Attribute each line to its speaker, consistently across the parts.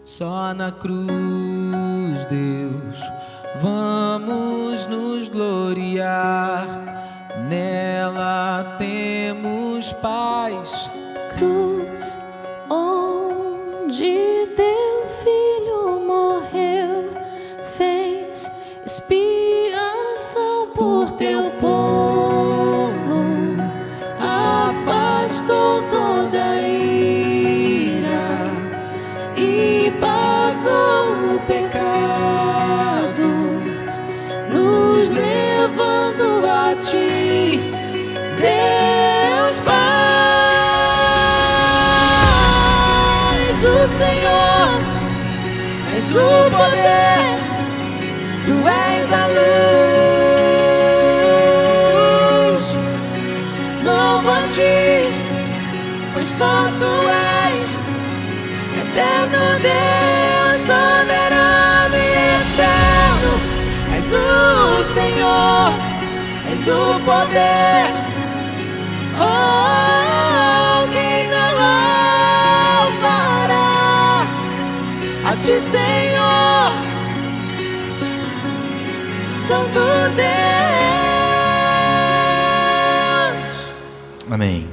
Speaker 1: Só na cruz, Deus, vamos nos gloriar. Nela temos paz.
Speaker 2: Cruz, onde teu filho morreu, fez expiação por teu povo, afastou toda a ira e pagou o pecado, nos levando a ti, Deus Pai. És o Senhor, és o poder, tu és a luz. Louvo a ti, pois só tu és eterno Deus, soberano e eterno. És o Senhor, és o poder. Oh, quem não louvará a ti, Senhor, Santo Deus.
Speaker 3: Amém.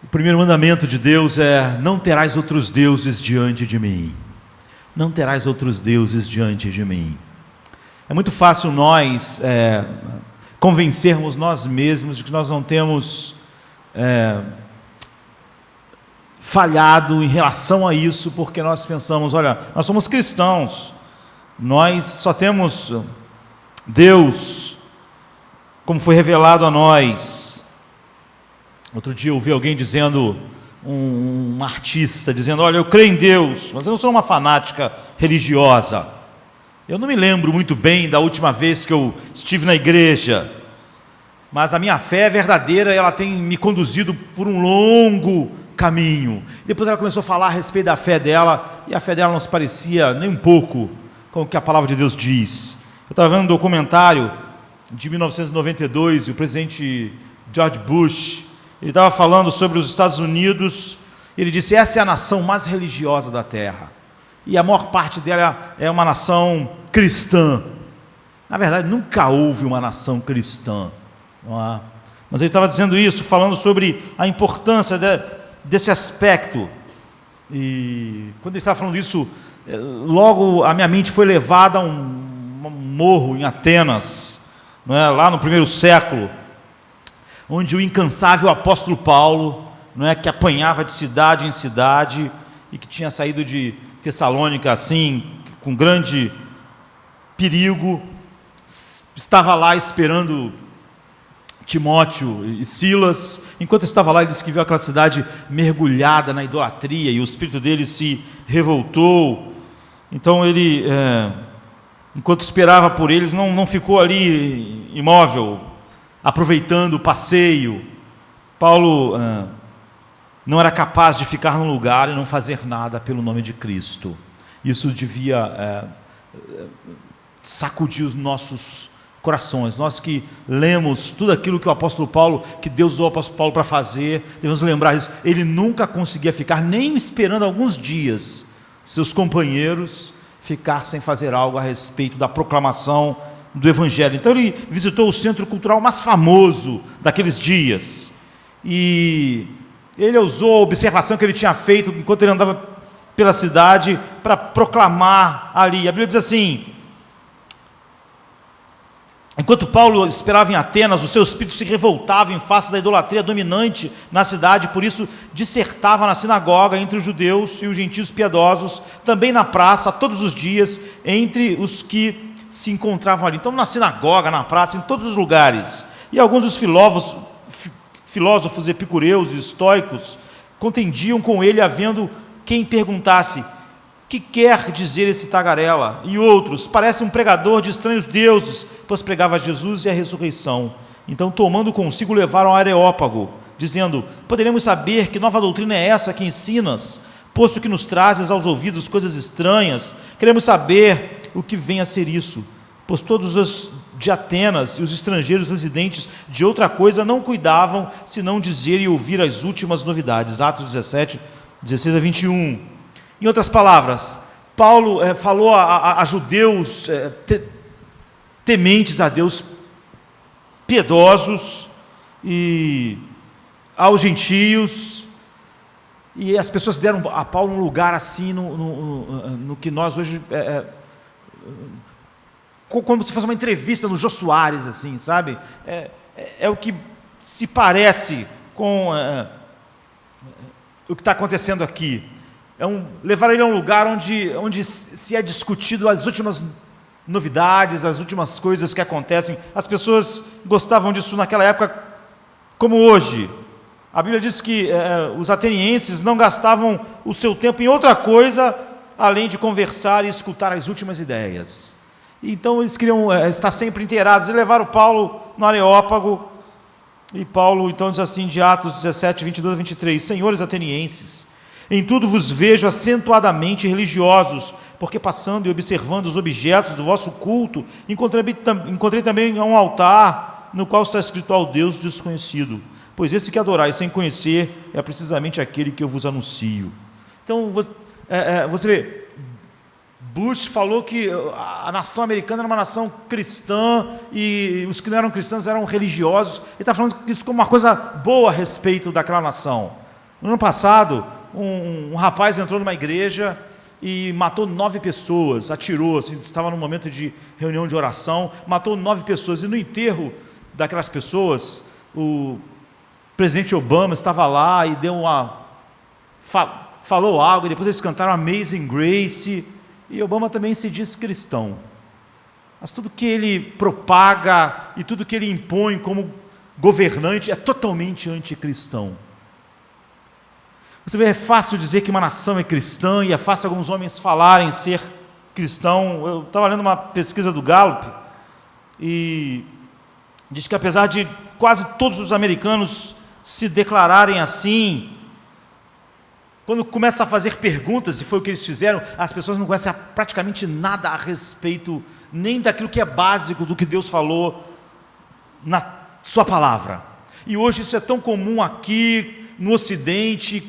Speaker 3: O primeiro mandamento de Deus é: não terás outros deuses diante de mim. Não terás outros deuses diante de mim. É muito fácil nós convencermos nós mesmos de que nós não temos falhado em relação a isso, porque nós pensamos: olha, nós somos cristãos, nós só temos Deus como foi revelado a nós. Outro dia eu ouvi alguém dizendo, um artista dizendo: olha, eu creio em Deus, mas eu não sou uma fanática religiosa. Eu não me lembro muito bem da última vez que eu estive na igreja, mas a minha fé é verdadeira e ela tem me conduzido por um longo caminho. Depois ela começou a falar a respeito da fé dela, e a fé dela não se parecia nem um pouco com o que a palavra de Deus diz. Eu estava vendo um documentário de 1992, e o presidente George Bush, ele estava falando sobre os Estados Unidos. Ele disse: essa é a nação mais religiosa da terra, e a maior parte dela é uma nação cristã. Na verdade, nunca houve uma nação cristã, não é? Mas ele estava dizendo isso, falando sobre a importância desse aspecto. E quando ele estava falando isso, logo a minha mente foi levada a um morro em Atenas, não é? Lá no primeiro século, onde o incansável apóstolo Paulo, não é, que apanhava de cidade em cidade e que tinha saído de Tessalônica assim, com grande perigo, estava lá esperando Timóteo e Silas. Enquanto estava lá, ele disse que viu aquela cidade mergulhada na idolatria e o espírito dele se revoltou. Então ele, enquanto esperava por eles, não ficou ali imóvel, aproveitando o passeio. Paulo não era capaz de ficar num lugar e não fazer nada pelo nome de Cristo. Isso devia sacudir os nossos corações. Nós que lemos tudo aquilo que o apóstolo Paulo, que Deus usou o apóstolo Paulo para fazer, devemos lembrar isso. Ele nunca conseguia ficar, nem esperando alguns dias, seus companheiros ficar sem fazer algo a respeito da proclamação do Evangelho. Então ele visitou o centro cultural mais famoso daqueles dias, e ele usou a observação que ele tinha feito enquanto ele andava pela cidade para proclamar ali. A Bíblia diz assim: enquanto Paulo esperava em Atenas, o seu espírito se revoltava em face da idolatria dominante na cidade, por isso dissertava na sinagoga entre os judeus e os gentios piedosos, também na praça, todos os dias, entre os que se encontravam ali. Então, na sinagoga, na praça, em todos os lugares. E alguns dos filósofos epicureus e estoicos contendiam com ele, havendo quem perguntasse: que quer dizer esse tagarela? E outros: parece um pregador de estranhos deuses, pois pregava Jesus e a ressurreição. Então, tomando consigo, levaram a Areópago, dizendo: poderemos saber que nova doutrina é essa que ensinas, posto que nos trazes aos ouvidos coisas estranhas? Queremos saber o que vem a ser isso, pois todos os de Atenas e os estrangeiros residentes de outra coisa não cuidavam, senão dizer e ouvir as últimas novidades. Atos 17, 16 a 21. Em outras palavras, Paulo falou a judeus tementes a Deus, piedosos, e aos gentios, e as pessoas deram a Paulo um lugar assim no que nós hoje como se fosse uma entrevista no Jô Soares, assim, sabe? É o que se parece com o que está acontecendo aqui. Levar ele a um lugar onde se é discutido as últimas novidades, as últimas coisas que acontecem. As pessoas gostavam disso naquela época, como hoje. A Bíblia diz que os atenienses não gastavam o seu tempo em outra coisa, além de conversar e escutar as últimas ideias. Então eles queriam estar sempre inteirados, e levaram Paulo no Areópago, e Paulo então diz assim, de Atos 17, 22 a 23, Senhores atenienses, em tudo vos vejo acentuadamente religiosos, porque passando e observando os objetos do vosso culto, encontrei também um altar, no qual está escrito ao Deus desconhecido, pois esse que adorais sem conhecer, é precisamente aquele que eu vos anuncio. Então, você vê, Bush falou que a nação americana era uma nação cristã e os que não eram cristãos eram religiosos. Ele está falando isso como uma coisa boa a respeito daquela nação. No ano passado, um rapaz entrou numa igreja e matou 9 pessoas, atirou, assim, estava num momento de reunião de oração, matou 9 pessoas. E no enterro daquelas pessoas, o presidente Obama estava lá e falou algo, e depois eles cantaram Amazing Grace. E Obama também se diz cristão, mas tudo que ele propaga e tudo que ele impõe como governante é totalmente anticristão. Você vê, é fácil dizer que uma nação é cristã e é fácil alguns homens falarem ser cristão. Eu estava lendo uma pesquisa do Gallup e diz que apesar de quase todos os americanos se declararem assim, quando começa a fazer perguntas, e foi o que eles fizeram, as pessoas não conhecem praticamente nada a respeito, nem daquilo que é básico do que Deus falou na sua palavra. E hoje isso é tão comum aqui no Ocidente,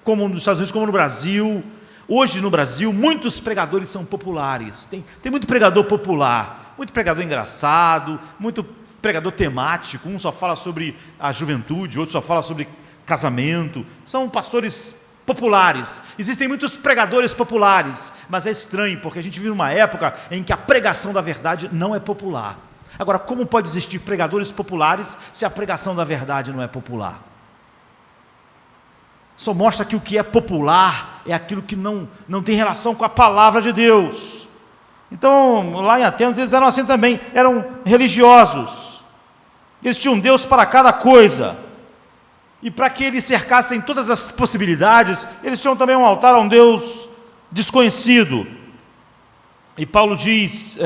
Speaker 3: como nos Estados Unidos, como no Brasil. Hoje no Brasil, muitos pregadores são populares. Tem muito pregador popular, muito pregador engraçado, muito pregador temático. Um só fala sobre a juventude, outro só fala sobre casamento. São pastores populares. Existem muitos pregadores populares, mas é estranho, porque a gente vive uma época em que a pregação da verdade não é popular. Agora, como pode existir pregadores populares se a pregação da verdade não é popular? Só mostra que o que é popular é aquilo que não tem relação com a palavra de Deus. Então, lá em Atenas, eles eram assim também, eram religiosos. Eles tinham Deus para cada coisa. E para que eles cercassem todas as possibilidades, eles tinham também um altar a um Deus desconhecido. E Paulo diz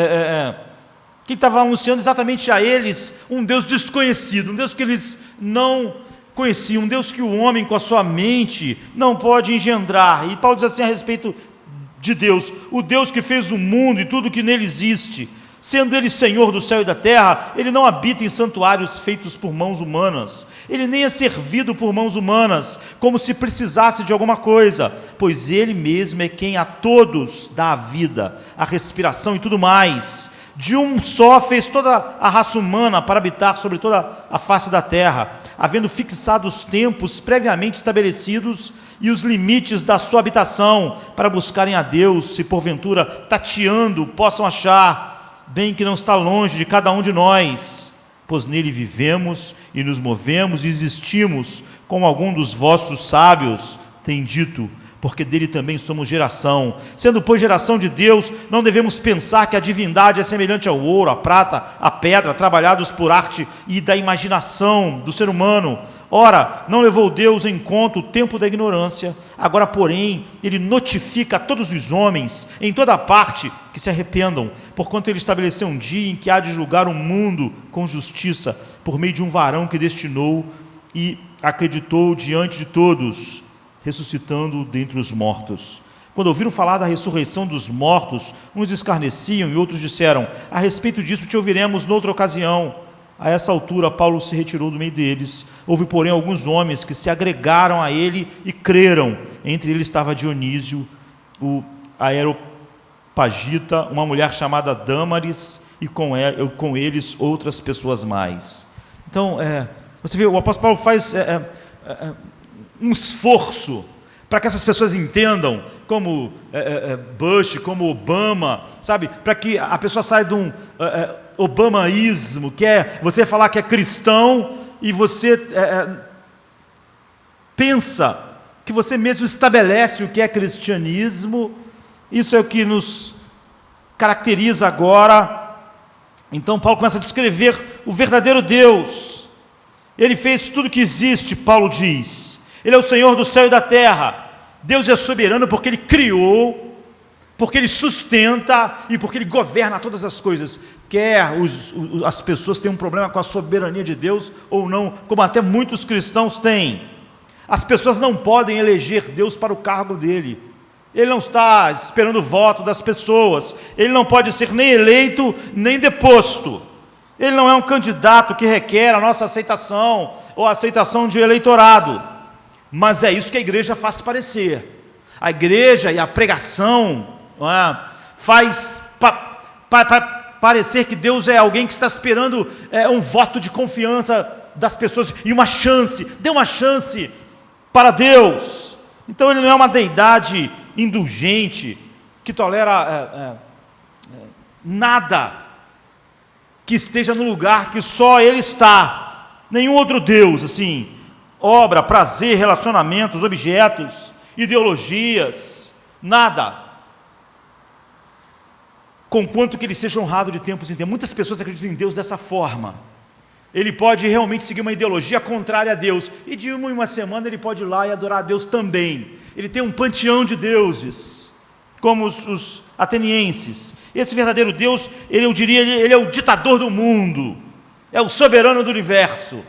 Speaker 3: que estava anunciando exatamente a eles um Deus desconhecido, um Deus que eles não conheciam, um Deus que o homem com a sua mente não pode engendrar. E Paulo diz assim a respeito de Deus, o Deus que fez o mundo e tudo que nele existe, sendo Ele Senhor do céu e da terra, Ele não habita em santuários feitos por mãos humanas, Ele nem é servido por mãos humanas, como se precisasse de alguma coisa, pois Ele mesmo é quem a todos dá a vida, a respiração e tudo mais. De um só fez toda a raça humana para habitar sobre toda a face da terra, havendo fixado os tempos previamente estabelecidos e os limites da sua habitação, para buscarem a Deus, se porventura tateando possam achar, bem que não está longe de cada um de nós, pois nele vivemos e nos movemos e existimos, como algum dos vossos sábios tem dito, porque dele também somos geração. Sendo, pois, geração de Deus, não devemos pensar que a divindade é semelhante ao ouro, à prata, à pedra, trabalhados por arte e da imaginação do ser humano. Ora, não levou Deus em conta o tempo da ignorância, agora, porém, Ele notifica a todos os homens, em toda parte, que se arrependam, porquanto Ele estabeleceu um dia em que há de julgar o mundo com justiça, por meio de um varão que destinou e acreditou diante de todos, ressuscitando dentre os mortos. Quando ouviram falar da ressurreição dos mortos, uns escarneciam e outros disseram, a respeito disso te ouviremos noutra ocasião. A essa altura, Paulo se retirou do meio deles. Houve, porém, alguns homens que se agregaram a ele e creram. Entre eles estava Dionísio, o Areopagita, uma mulher chamada Dâmaris, e com eles outras pessoas mais. Então, você vê, o apóstolo Paulo faz um esforço para que essas pessoas entendam, como Bush, como Obama, sabe? Para que a pessoa saia de um obamaísmo, que é você falar que é cristão e você pensa que você mesmo estabelece o que é cristianismo. Isso é o que nos caracteriza agora. Então Paulo começa a descrever o verdadeiro Deus. Ele fez tudo que existe, Paulo diz. Ele é o Senhor do céu e da terra. Deus é soberano porque Ele criou, porque Ele sustenta e porque Ele governa todas as coisas. Quer as pessoas tenham um problema com a soberania de Deus ou não, como até muitos cristãos têm. As pessoas não podem eleger Deus para o cargo dele. Ele não está esperando o voto das pessoas. Ele não pode ser nem eleito, nem deposto. Ele não é um candidato que requer a nossa aceitação ou a aceitação de eleitorado. Mas é isso que a igreja faz parecer. A igreja e a pregação faz parecer que Deus é alguém que está esperando um voto de confiança das pessoas e uma chance. Dê uma chance para Deus. Então Ele não é uma deidade indulgente que tolera nada que esteja no lugar que só Ele está. Nenhum outro Deus, assim, obra, prazer, relacionamentos, objetos, ideologias, nada. Conquanto que Ele seja honrado de tempos em tempos. Muitas pessoas acreditam em Deus dessa forma. Ele pode realmente seguir uma ideologia contrária a Deus, e de uma semana ele pode ir lá e adorar a Deus também. Ele tem um panteão de deuses, como os atenienses. Esse verdadeiro Deus, eu diria, ele é o ditador do mundo, é o soberano do universo.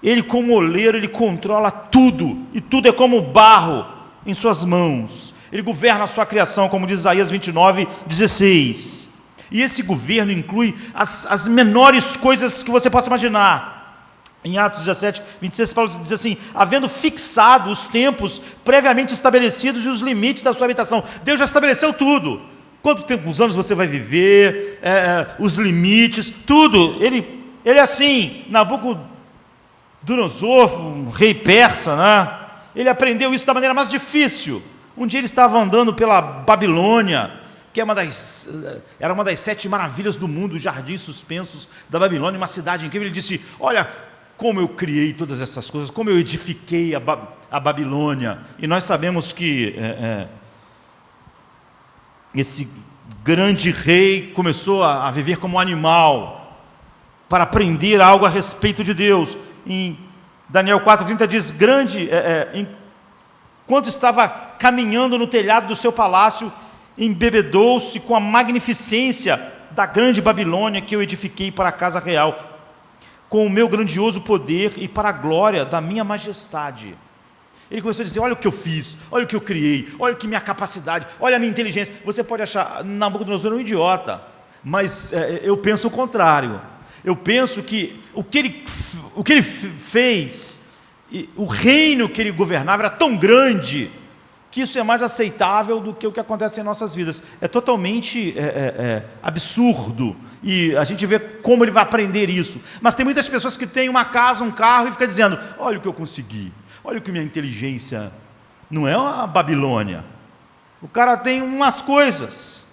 Speaker 3: Ele, como oleiro, ele controla tudo, e tudo é como barro em suas mãos. Ele governa a sua criação, como diz Isaías 29:16. E esse governo inclui as menores coisas que você possa imaginar. Em Atos 17:26, Paulo diz assim: havendo fixado os tempos previamente estabelecidos e os limites da sua habitação. Deus já estabeleceu tudo. Quantos anos você vai viver, os limites, tudo. Ele é assim. Nabucodonosor, um rei persa, né? Ele aprendeu isso da maneira mais difícil. Um dia ele estava andando pela Babilônia, que era uma das 7 maravilhas do mundo, os jardins suspensos da Babilônia, uma cidade incrível. Ele disse: olha como eu criei todas essas coisas, como eu edifiquei a Babilônia. E nós sabemos que esse grande rei começou a viver como um animal, para aprender algo a respeito de Deus. Em Daniel 4:30 diz: enquanto estava caminhando no telhado do seu palácio, embebedou-se com a magnificência da grande Babilônia que eu edifiquei para a casa real, com o meu grandioso poder e para a glória da minha majestade. Ele começou a dizer: olha o que eu fiz, olha o que eu criei, olha que minha capacidade, olha a minha inteligência. Você pode achar Nabucodonosor um idiota, mas eu penso o contrário. Eu penso que o que ele fez, o reino que ele governava era tão grande, que isso é mais aceitável do que o que acontece em nossas vidas. É totalmente absurdo, e a gente vê como ele vai aprender isso. Mas tem muitas pessoas que têm uma casa, um carro, e ficam dizendo: olha o que eu consegui, olha o que minha inteligência... Não é uma Babilônia. O cara tem umas coisas,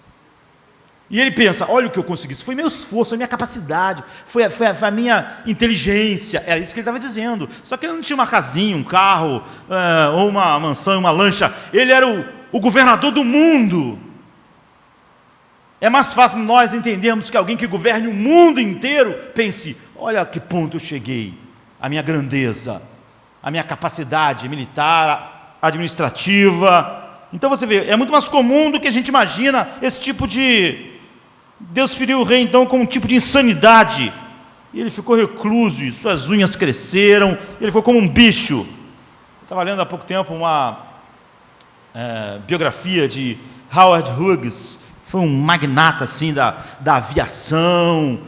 Speaker 3: e ele pensa: olha o que eu consegui, isso foi meu esforço, a minha capacidade, foi a minha inteligência. Era isso que ele estava dizendo. Só que ele não tinha uma casinha, um carro, ou uma mansão, uma lancha. Ele era o governador do mundo. É mais fácil nós entendermos que alguém que governe o mundo inteiro pense: olha a que ponto eu cheguei, a minha grandeza, a minha capacidade militar, administrativa. Então você vê, é muito mais comum do que a gente imagina esse tipo de... Deus feriu o rei então com um tipo de insanidade, e ele ficou recluso, e suas unhas cresceram, ele ficou como um bicho. Eu estava lendo há pouco tempo uma biografia de Howard Hughes. Foi um magnata assim da aviação,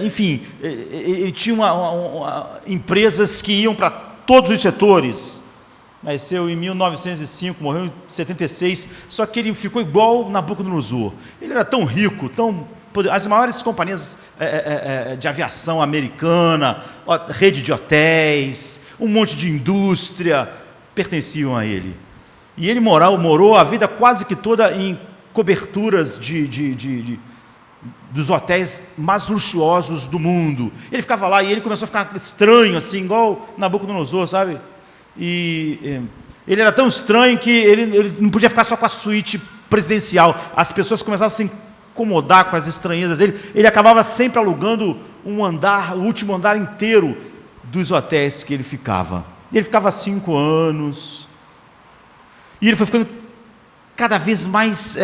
Speaker 3: enfim, ele tinha empresas que iam para todos os setores. Nasceu em 1905, morreu em 76, só que ele ficou igual Nabucodonosor. Ele era tão rico, tão poderoso. As maiores companhias de aviação americana, rede de hotéis, um monte de indústria, pertenciam a ele. E ele morou a vida quase que toda em coberturas dos hotéis mais luxuosos do mundo. Ele ficava lá e ele começou a ficar estranho, assim, igual Nabucodonosor, sabe? E ele era tão estranho que ele não podia ficar só com a suíte presidencial. As pessoas começavam a se incomodar com as estranhezas dele. Ele acabava sempre alugando um andar, o último andar inteiro dos hotéis que ele ficava. E ele ficava 5 anos. E ele foi ficando cada vez mais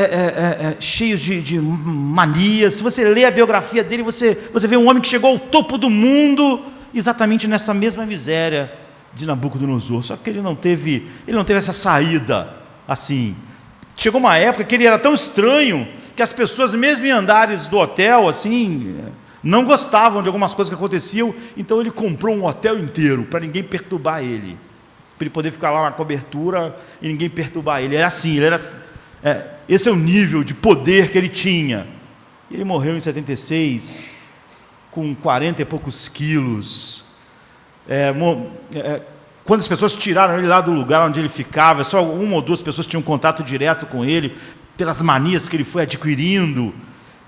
Speaker 3: cheio de manias. Se você lê a biografia dele, você vê um homem que chegou ao topo do mundo exatamente nessa mesma miséria de Nabucodonosor, só que ele não teve essa saída assim. Chegou uma época que ele era tão estranho que as pessoas, mesmo em andares do hotel, assim, não gostavam de algumas coisas que aconteciam, então ele comprou um hotel inteiro para ninguém perturbar ele, para ele poder ficar lá na cobertura e ninguém perturbar ele. Era assim, esse é o nível de poder que ele tinha. Ele morreu em 76 com 40 e poucos quilos. Quando as pessoas tiraram ele lá do lugar onde ele ficava, só 1 ou 2 pessoas tinham contato direto com ele, pelas manias que ele foi adquirindo,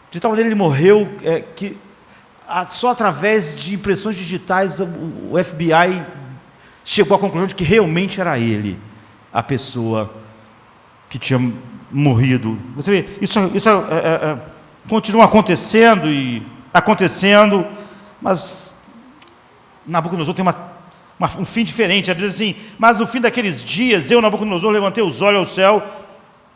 Speaker 3: de tal maneira ele morreu que só através de impressões digitais o FBI chegou à conclusão de que realmente era ele a pessoa que tinha morrido. Você vê, isso continua acontecendo e acontecendo, mas Nabucodonosor tem um fim diferente. Ele diz assim: mas no fim daqueles dias, eu, Nabucodonosor, levantei os olhos ao céu,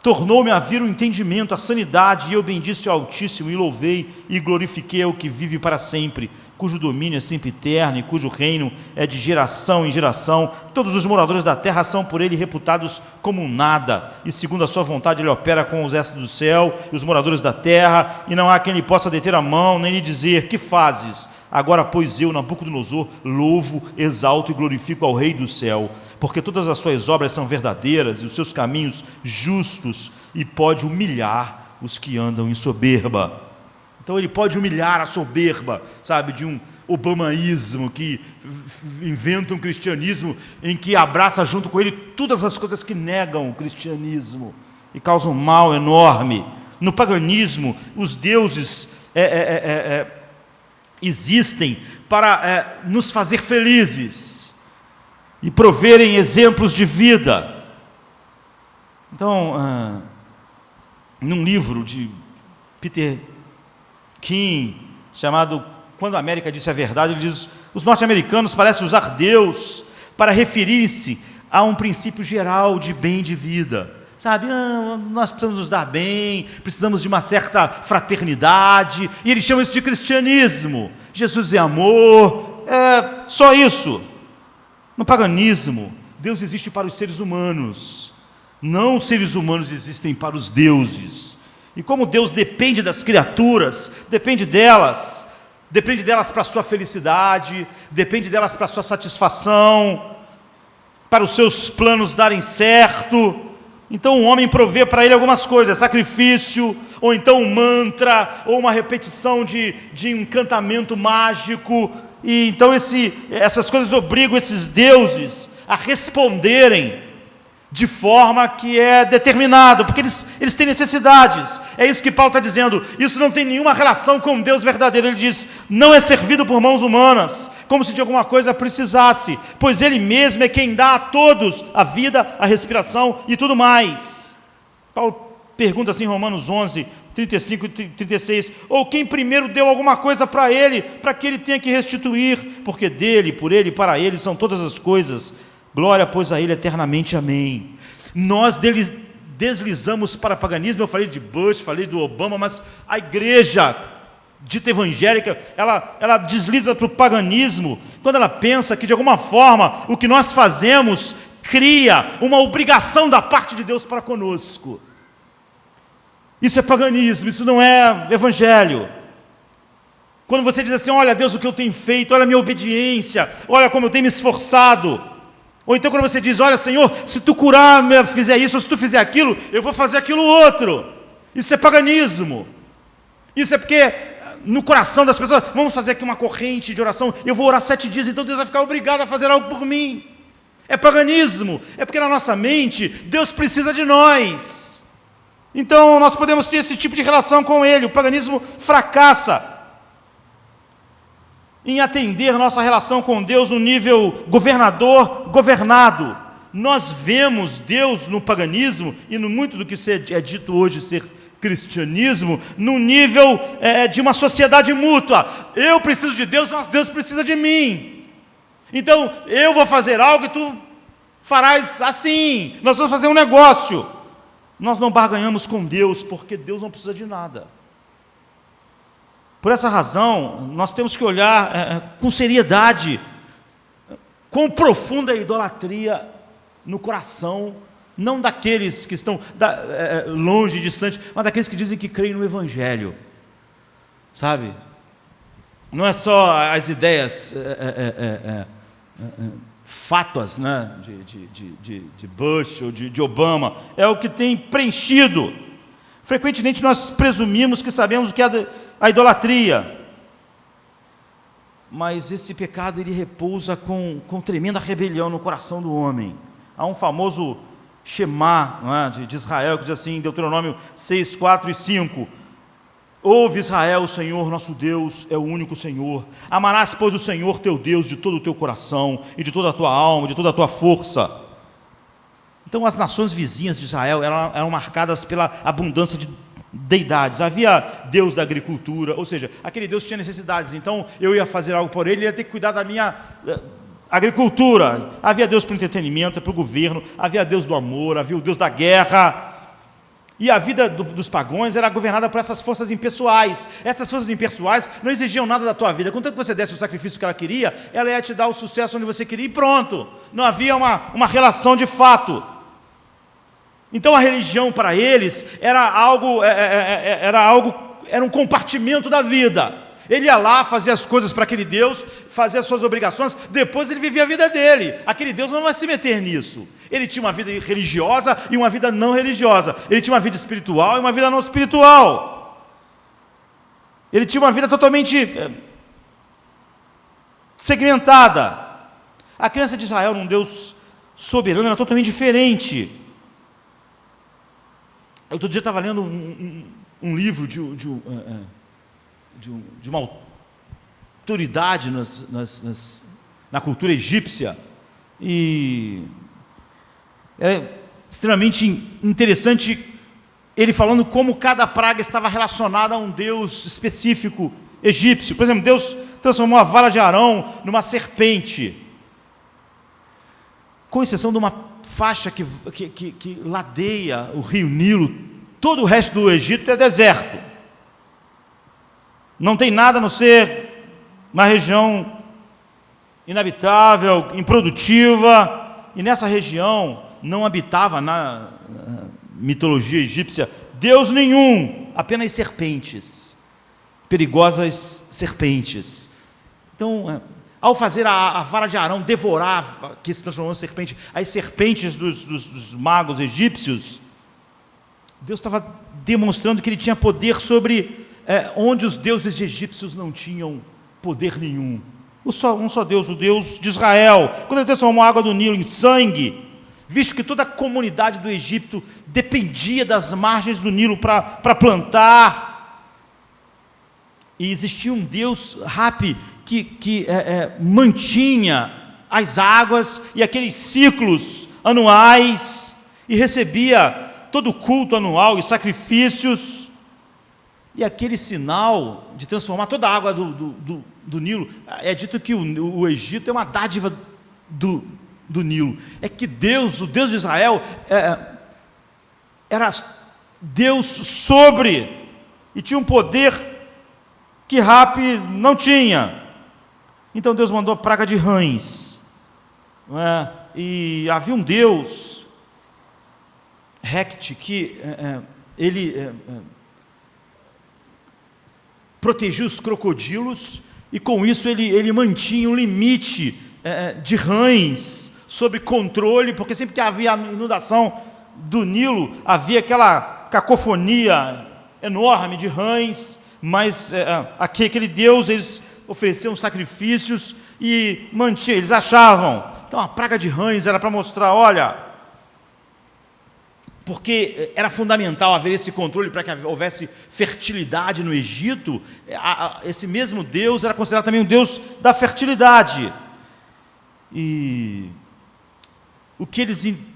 Speaker 3: tornou-me a vir o entendimento, a sanidade, e eu bendisse o Altíssimo, e louvei e glorifiquei ao que vive para sempre, cujo domínio é sempre eterno, e cujo reino é de geração em geração. Todos os moradores da terra são por ele reputados como nada, e segundo a sua vontade ele opera com os exércitos do céu e os moradores da terra, e não há quem lhe possa deter a mão, nem lhe dizer: que fazes? Agora, pois, eu, Nabucodonosor, louvo, exalto e glorifico ao Rei do céu, porque todas as suas obras são verdadeiras e os seus caminhos justos, e pode humilhar os que andam em soberba. Então ele pode humilhar a soberba, sabe, de um obamaísmo que inventa um cristianismo em que abraça junto com ele todas as coisas que negam o cristianismo e causam um mal enorme. No paganismo, os deuses existem para nos fazer felizes e proverem exemplos de vida. Então, num livro de Peter King, chamado Quando a América Disse a Verdade, ele diz: os norte-americanos parecem usar Deus para referir-se a um princípio geral de bem de vida. Sabe, nós precisamos nos dar bem, precisamos de uma certa fraternidade, e eles chamam isso de cristianismo. Jesus é amor, só isso. No paganismo, Deus existe para os seres humanos, não os seres humanos existem para os deuses. E como Deus depende das criaturas, depende delas para a sua felicidade, depende delas para a sua satisfação, para os seus planos darem certo. Então o homem provê para ele algumas coisas: sacrifício, ou então um mantra, ou uma repetição de encantamento mágico. E então essas coisas obrigam esses deuses a responderem de forma que é determinada, porque eles têm necessidades. É isso que Paulo está dizendo. Isso não tem nenhuma relação com Deus verdadeiro. Ele diz: não é servido por mãos humanas, como se de alguma coisa precisasse, pois Ele mesmo é quem dá a todos a vida, a respiração e tudo mais. Paulo pergunta assim em Romanos 11, 35 e 36, ou quem primeiro deu alguma coisa para ele, para que ele tenha que restituir, porque dele, por ele e para ele são todas as coisas. Glória, pois, a ele eternamente, amém. Nós deslizamos para o paganismo. Eu falei de Bush, falei do Obama, mas a igreja dita evangélica, ela desliza para o paganismo, quando ela pensa que de alguma forma o que nós fazemos cria uma obrigação da parte de Deus para conosco. Isso é paganismo, isso não é evangelho. Quando você diz assim, olha Deus, o que eu tenho feito, olha a minha obediência, olha como eu tenho me esforçado. Ou então quando você diz, olha Senhor, se tu curar, fizer isso, ou se tu fizer aquilo, eu vou fazer aquilo outro. Isso é paganismo. Isso é porque no coração das pessoas, vamos fazer aqui uma corrente de oração, eu vou orar 7 dias, então Deus vai ficar obrigado a fazer algo por mim. É paganismo. É porque na nossa mente, Deus precisa de nós. Então nós podemos ter esse tipo de relação com Ele. O paganismo fracassa em atender nossa relação com Deus no nível governador-governado. Nós vemos Deus no paganismo e no muito do que é dito hoje ser cristianismo, no nível de uma sociedade mútua. Eu preciso de Deus, mas Deus precisa de mim. Então eu vou fazer algo e tu farás assim. Nós vamos fazer um negócio. Nós não barganhamos com Deus, porque Deus não precisa de nada. Por essa razão, nós temos que olhar com seriedade, com profunda idolatria no coração, não daqueles que estão longe, distantes, mas daqueles que dizem que creem no Evangelho, sabe? Não é só as ideias fátuas, né, de Bush ou de Obama, é o que tem preenchido. Frequentemente nós presumimos que sabemos o que é a idolatria, mas esse pecado ele repousa com tremenda rebelião no coração do homem. Há um famoso Shema, não é, de Israel, que diz assim, em Deuteronômio 6, 4 e 5, ouve Israel, o Senhor nosso Deus é o único Senhor, amarás pois o Senhor teu Deus de todo o teu coração, e de toda a tua alma, de toda a tua força. Então as nações vizinhas de Israel eram marcadas pela abundância de deidades. Havia Deus da agricultura, ou seja, aquele Deus tinha necessidades, então eu ia fazer algo por ele ia ter que cuidar da minha agricultura. Havia Deus para o entretenimento, para o governo, havia Deus do amor, havia o Deus da guerra. E a vida dos pagãos era governada por essas forças impessoais. Essas forças impessoais não exigiam nada da tua vida. Contanto que você desse o sacrifício que ela queria, ela ia te dar o sucesso onde você queria e pronto. Não havia uma relação de fato. Então a religião para eles era um compartimento da vida. Ele ia lá, fazia as coisas para aquele Deus, fazia as suas obrigações, depois ele vivia a vida dele. Aquele Deus não vai se meter nisso. Ele tinha uma vida religiosa e uma vida não religiosa. Ele tinha uma vida espiritual e uma vida não espiritual. Ele tinha uma vida totalmente segmentada. A crença de Israel num Deus soberano era totalmente diferente. Outro dia eu estava lendo um livro de uma autoridade na cultura egípcia, e é extremamente interessante ele falando como cada praga estava relacionada a um Deus específico egípcio. Por exemplo, Deus transformou a vara de Arão numa serpente, com exceção de uma faixa que ladeia o rio Nilo. Todo o resto do Egito é deserto, não tem nada a não ser uma região inabitável, improdutiva, e nessa região não habitava, na mitologia egípcia, Deus nenhum, apenas serpentes, perigosas serpentes. Então, ao fazer a vara de Arão devorar, que se transformou em serpente, as serpentes dos magos egípcios, Deus estava demonstrando que ele tinha poder sobre onde os deuses egípcios não tinham poder nenhum. Um só Deus, o Deus de Israel. Quando ele transformou a água do Nilo em sangue, visto que toda a comunidade do Egito dependia das margens do Nilo para plantar, e existia um Deus, Rapi, que mantinha as águas e aqueles ciclos anuais, e recebia todo o culto anual e sacrifícios, e aquele sinal de transformar toda a água do Nilo, é dito que o Egito é uma dádiva do Nilo, é que Deus, o Deus de Israel, era Deus sobre, e tinha um poder que Rapi não tinha. Então Deus mandou a praga de rãs, não é? E havia um Deus, Hecate, que ele protegia os crocodilos, e com isso ele mantinha um limite de rães sob controle, porque sempre que havia inundação do Nilo, havia aquela cacofonia enorme de rães, mas aquele Deus, eles ofereciam sacrifícios e mantinham, eles achavam. Então a praga de rães era para mostrar, olha, porque era fundamental haver esse controle para que houvesse fertilidade no Egito. Esse mesmo Deus era considerado também um Deus da fertilidade. E o que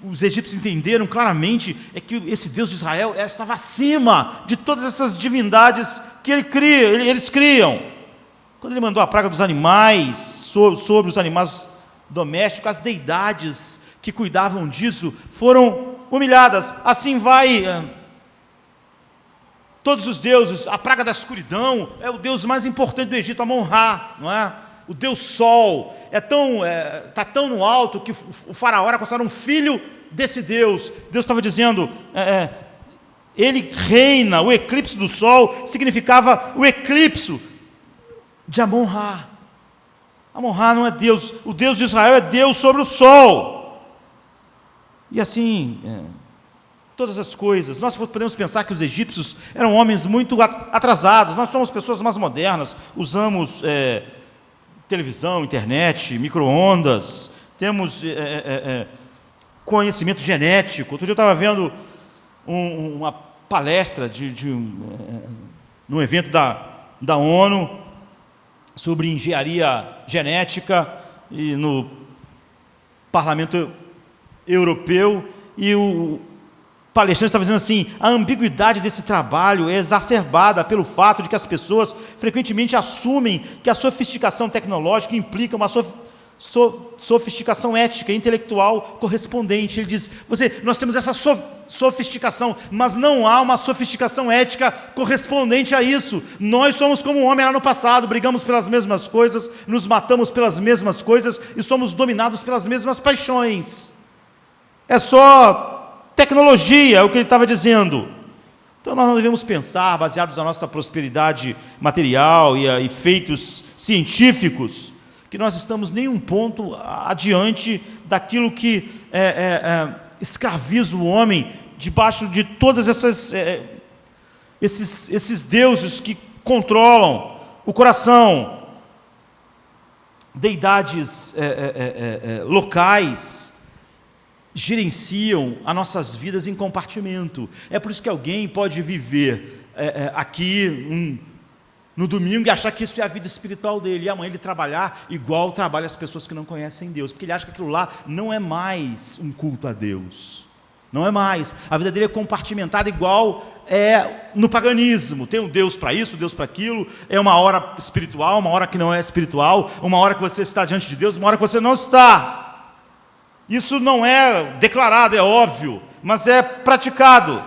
Speaker 3: os egípcios entenderam claramente é que esse Deus de Israel estava acima de todas essas divindades que eles criam. Quando ele mandou a praga dos animais, sobre os animais domésticos, as deidades que cuidavam disso foram humilhadas. Assim vai todos os deuses. A praga da escuridão é o deus mais importante do Egito, Amon-Ra, não é? O deus Sol está tão no alto que o faraó era considerado um filho desse Deus. Deus estava dizendo, ele reina. O eclipse do Sol significava o eclipse de Amon-Ra. Amon-Ra não é Deus, o Deus de Israel é Deus sobre o Sol. E assim, todas as coisas. Nós podemos pensar que os egípcios eram homens muito atrasados. Nós somos pessoas mais modernas, usamos televisão, internet, micro-ondas, temos conhecimento genético. Outro dia eu estava vendo uma palestra num evento da ONU sobre engenharia genética, e no Parlamento Europeu, e o palestrante estava dizendo assim: a ambiguidade desse trabalho é exacerbada pelo fato de que as pessoas frequentemente assumem que a sofisticação tecnológica implica uma sofisticação ética e intelectual correspondente. Ele diz, nós temos essa sofisticação, mas não há uma sofisticação ética correspondente a isso. Nós somos como um homem lá no passado, brigamos pelas mesmas coisas, nos matamos pelas mesmas coisas e somos dominados pelas mesmas paixões. É só tecnologia, é o que ele estava dizendo. Então nós não devemos pensar, baseados na nossa prosperidade material e feitos científicos, que nós estamos nem um ponto adiante daquilo que escraviza o homem debaixo de todas esses deuses que controlam o coração. Deidades locais gerenciam as nossas vidas em compartimento. É por isso que alguém pode viver aqui no domingo e achar que isso é a vida espiritual dele, e amanhã ele trabalhar igual trabalha as pessoas que não conhecem Deus, porque ele acha que aquilo lá não é mais um culto a Deus, não é mais. A vida dele é compartimentada igual no paganismo. Tem um Deus para isso, um Deus para aquilo, é uma hora espiritual, uma hora que não é espiritual, uma hora que você está diante de Deus, uma hora que você não está. Isso não é declarado, é óbvio, mas é praticado.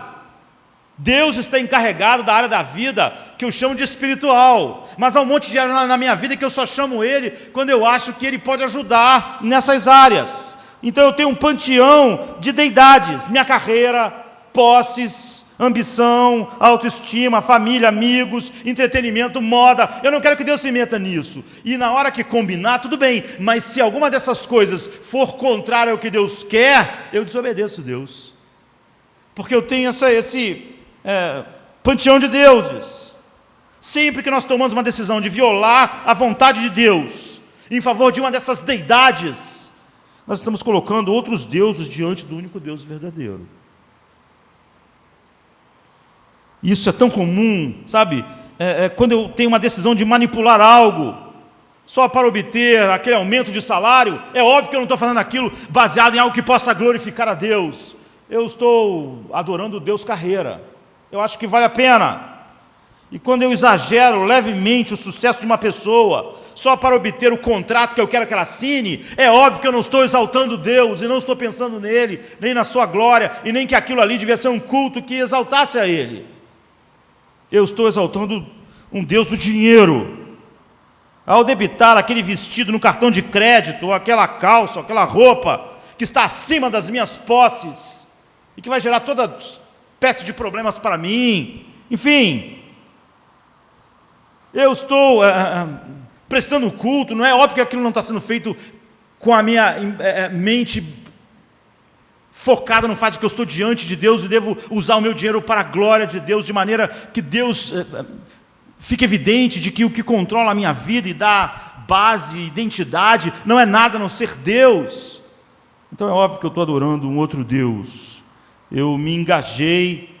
Speaker 3: Deus está encarregado da área da vida que eu chamo de espiritual, mas há um monte de área na minha vida que eu só chamo Ele quando eu acho que Ele pode ajudar nessas áreas. Então eu tenho um panteão de deidades: minha carreira, posses, ambição, autoestima, família, amigos, entretenimento, moda. Eu não quero que Deus se meta nisso. E na hora que combinar, tudo bem, mas se alguma dessas coisas for contrária ao que Deus quer, eu desobedeço Deus, porque eu tenho esse panteão de deuses. Sempre que nós tomamos uma decisão de violar a vontade de Deus em favor de uma dessas deidades, nós estamos colocando outros deuses diante do único Deus verdadeiro. Isso é tão comum, sabe? Quando eu tenho uma decisão de manipular algo só para obter aquele aumento de salário, é óbvio que eu não estou fazendo aquilo baseado em algo que possa glorificar a Deus. Eu estou adorando o Deus carreira. Eu acho que vale a pena. E quando eu exagero levemente o sucesso de uma pessoa só para obter o contrato que eu quero que ela assine, é óbvio que eu não estou exaltando Deus e não estou pensando nele, nem na sua glória, e nem que aquilo ali devia ser um culto que exaltasse a Ele. Eu estou exaltando um Deus do dinheiro. Ao debitar aquele vestido no cartão de crédito, ou aquela calça, ou aquela roupa que está acima das minhas posses e que vai gerar toda espécie de problemas para mim, enfim, eu estou prestando culto, não é óbvio que aquilo não está sendo feito com a minha mente focada no fato de que eu estou diante de Deus e devo usar o meu dinheiro para a glória de Deus, de maneira que Deus fique evidente de que o que controla a minha vida e dá base, identidade, não é nada a não ser Deus. Então é óbvio que eu estou adorando um outro Deus. Eu me engajei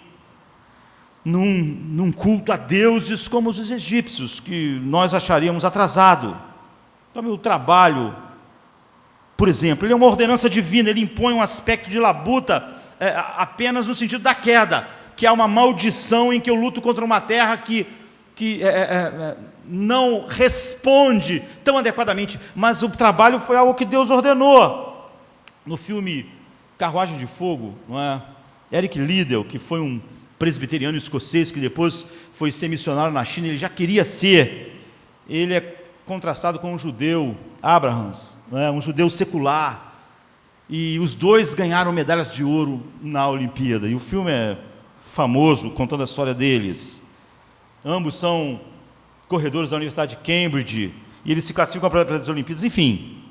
Speaker 3: num culto a deuses como os egípcios, que nós acharíamos atrasado. Então meu trabalho, por exemplo, ele é uma ordenança divina, ele impõe um aspecto de labuta apenas no sentido da queda, que é uma maldição em que eu luto contra uma terra que não responde tão adequadamente, mas o trabalho foi algo que Deus ordenou. No filme Carruagem de Fogo, não é? Eric Liddell, que foi um presbiteriano escocês que depois foi ser missionário na China, ele já queria ser, ele é contrastado com um judeu, Abrahams, um judeu secular, e os dois ganharam medalhas de ouro na Olimpíada, e o filme é famoso, contando a história deles. Ambos são corredores da Universidade de Cambridge, e eles se classificam para as Olimpíadas, enfim.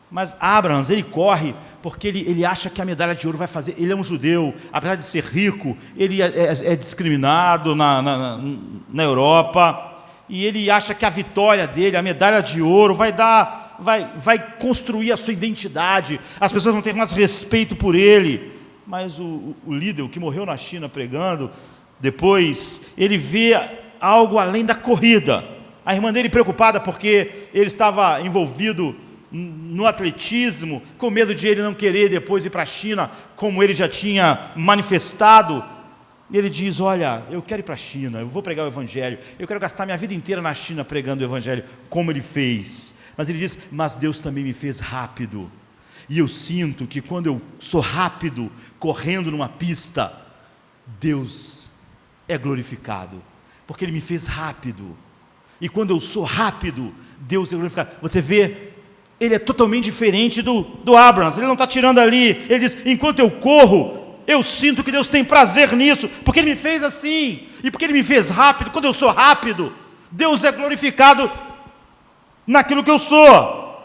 Speaker 3: Mas Abrahams, ele corre porque ele acha que a medalha de ouro vai fazer, ele é um judeu, apesar de ser rico, ele é discriminado na Europa, e ele acha que a vitória dele, a medalha de ouro, vai construir a sua identidade, as pessoas vão ter mais respeito por ele. Mas o Liddell, que morreu na China pregando, depois ele vê algo além da corrida. A irmã dele preocupada porque ele estava envolvido no atletismo, com medo de ele não querer depois ir para a China, como ele já tinha manifestado. E ele diz, olha, eu quero ir para a China, eu vou pregar o Evangelho, eu quero gastar minha vida inteira na China pregando o Evangelho, como ele fez. Mas ele diz, mas Deus também me fez rápido, e eu sinto que quando eu sou rápido, correndo numa pista, Deus é glorificado, porque Ele me fez rápido, e quando eu sou rápido, Deus é glorificado. Você vê, ele é totalmente diferente do Abrahams, ele não está tirando ali, ele diz, enquanto eu corro, eu sinto que Deus tem prazer nisso, porque Ele me fez assim, e porque Ele me fez rápido. Quando eu sou rápido, Deus é glorificado naquilo que eu sou,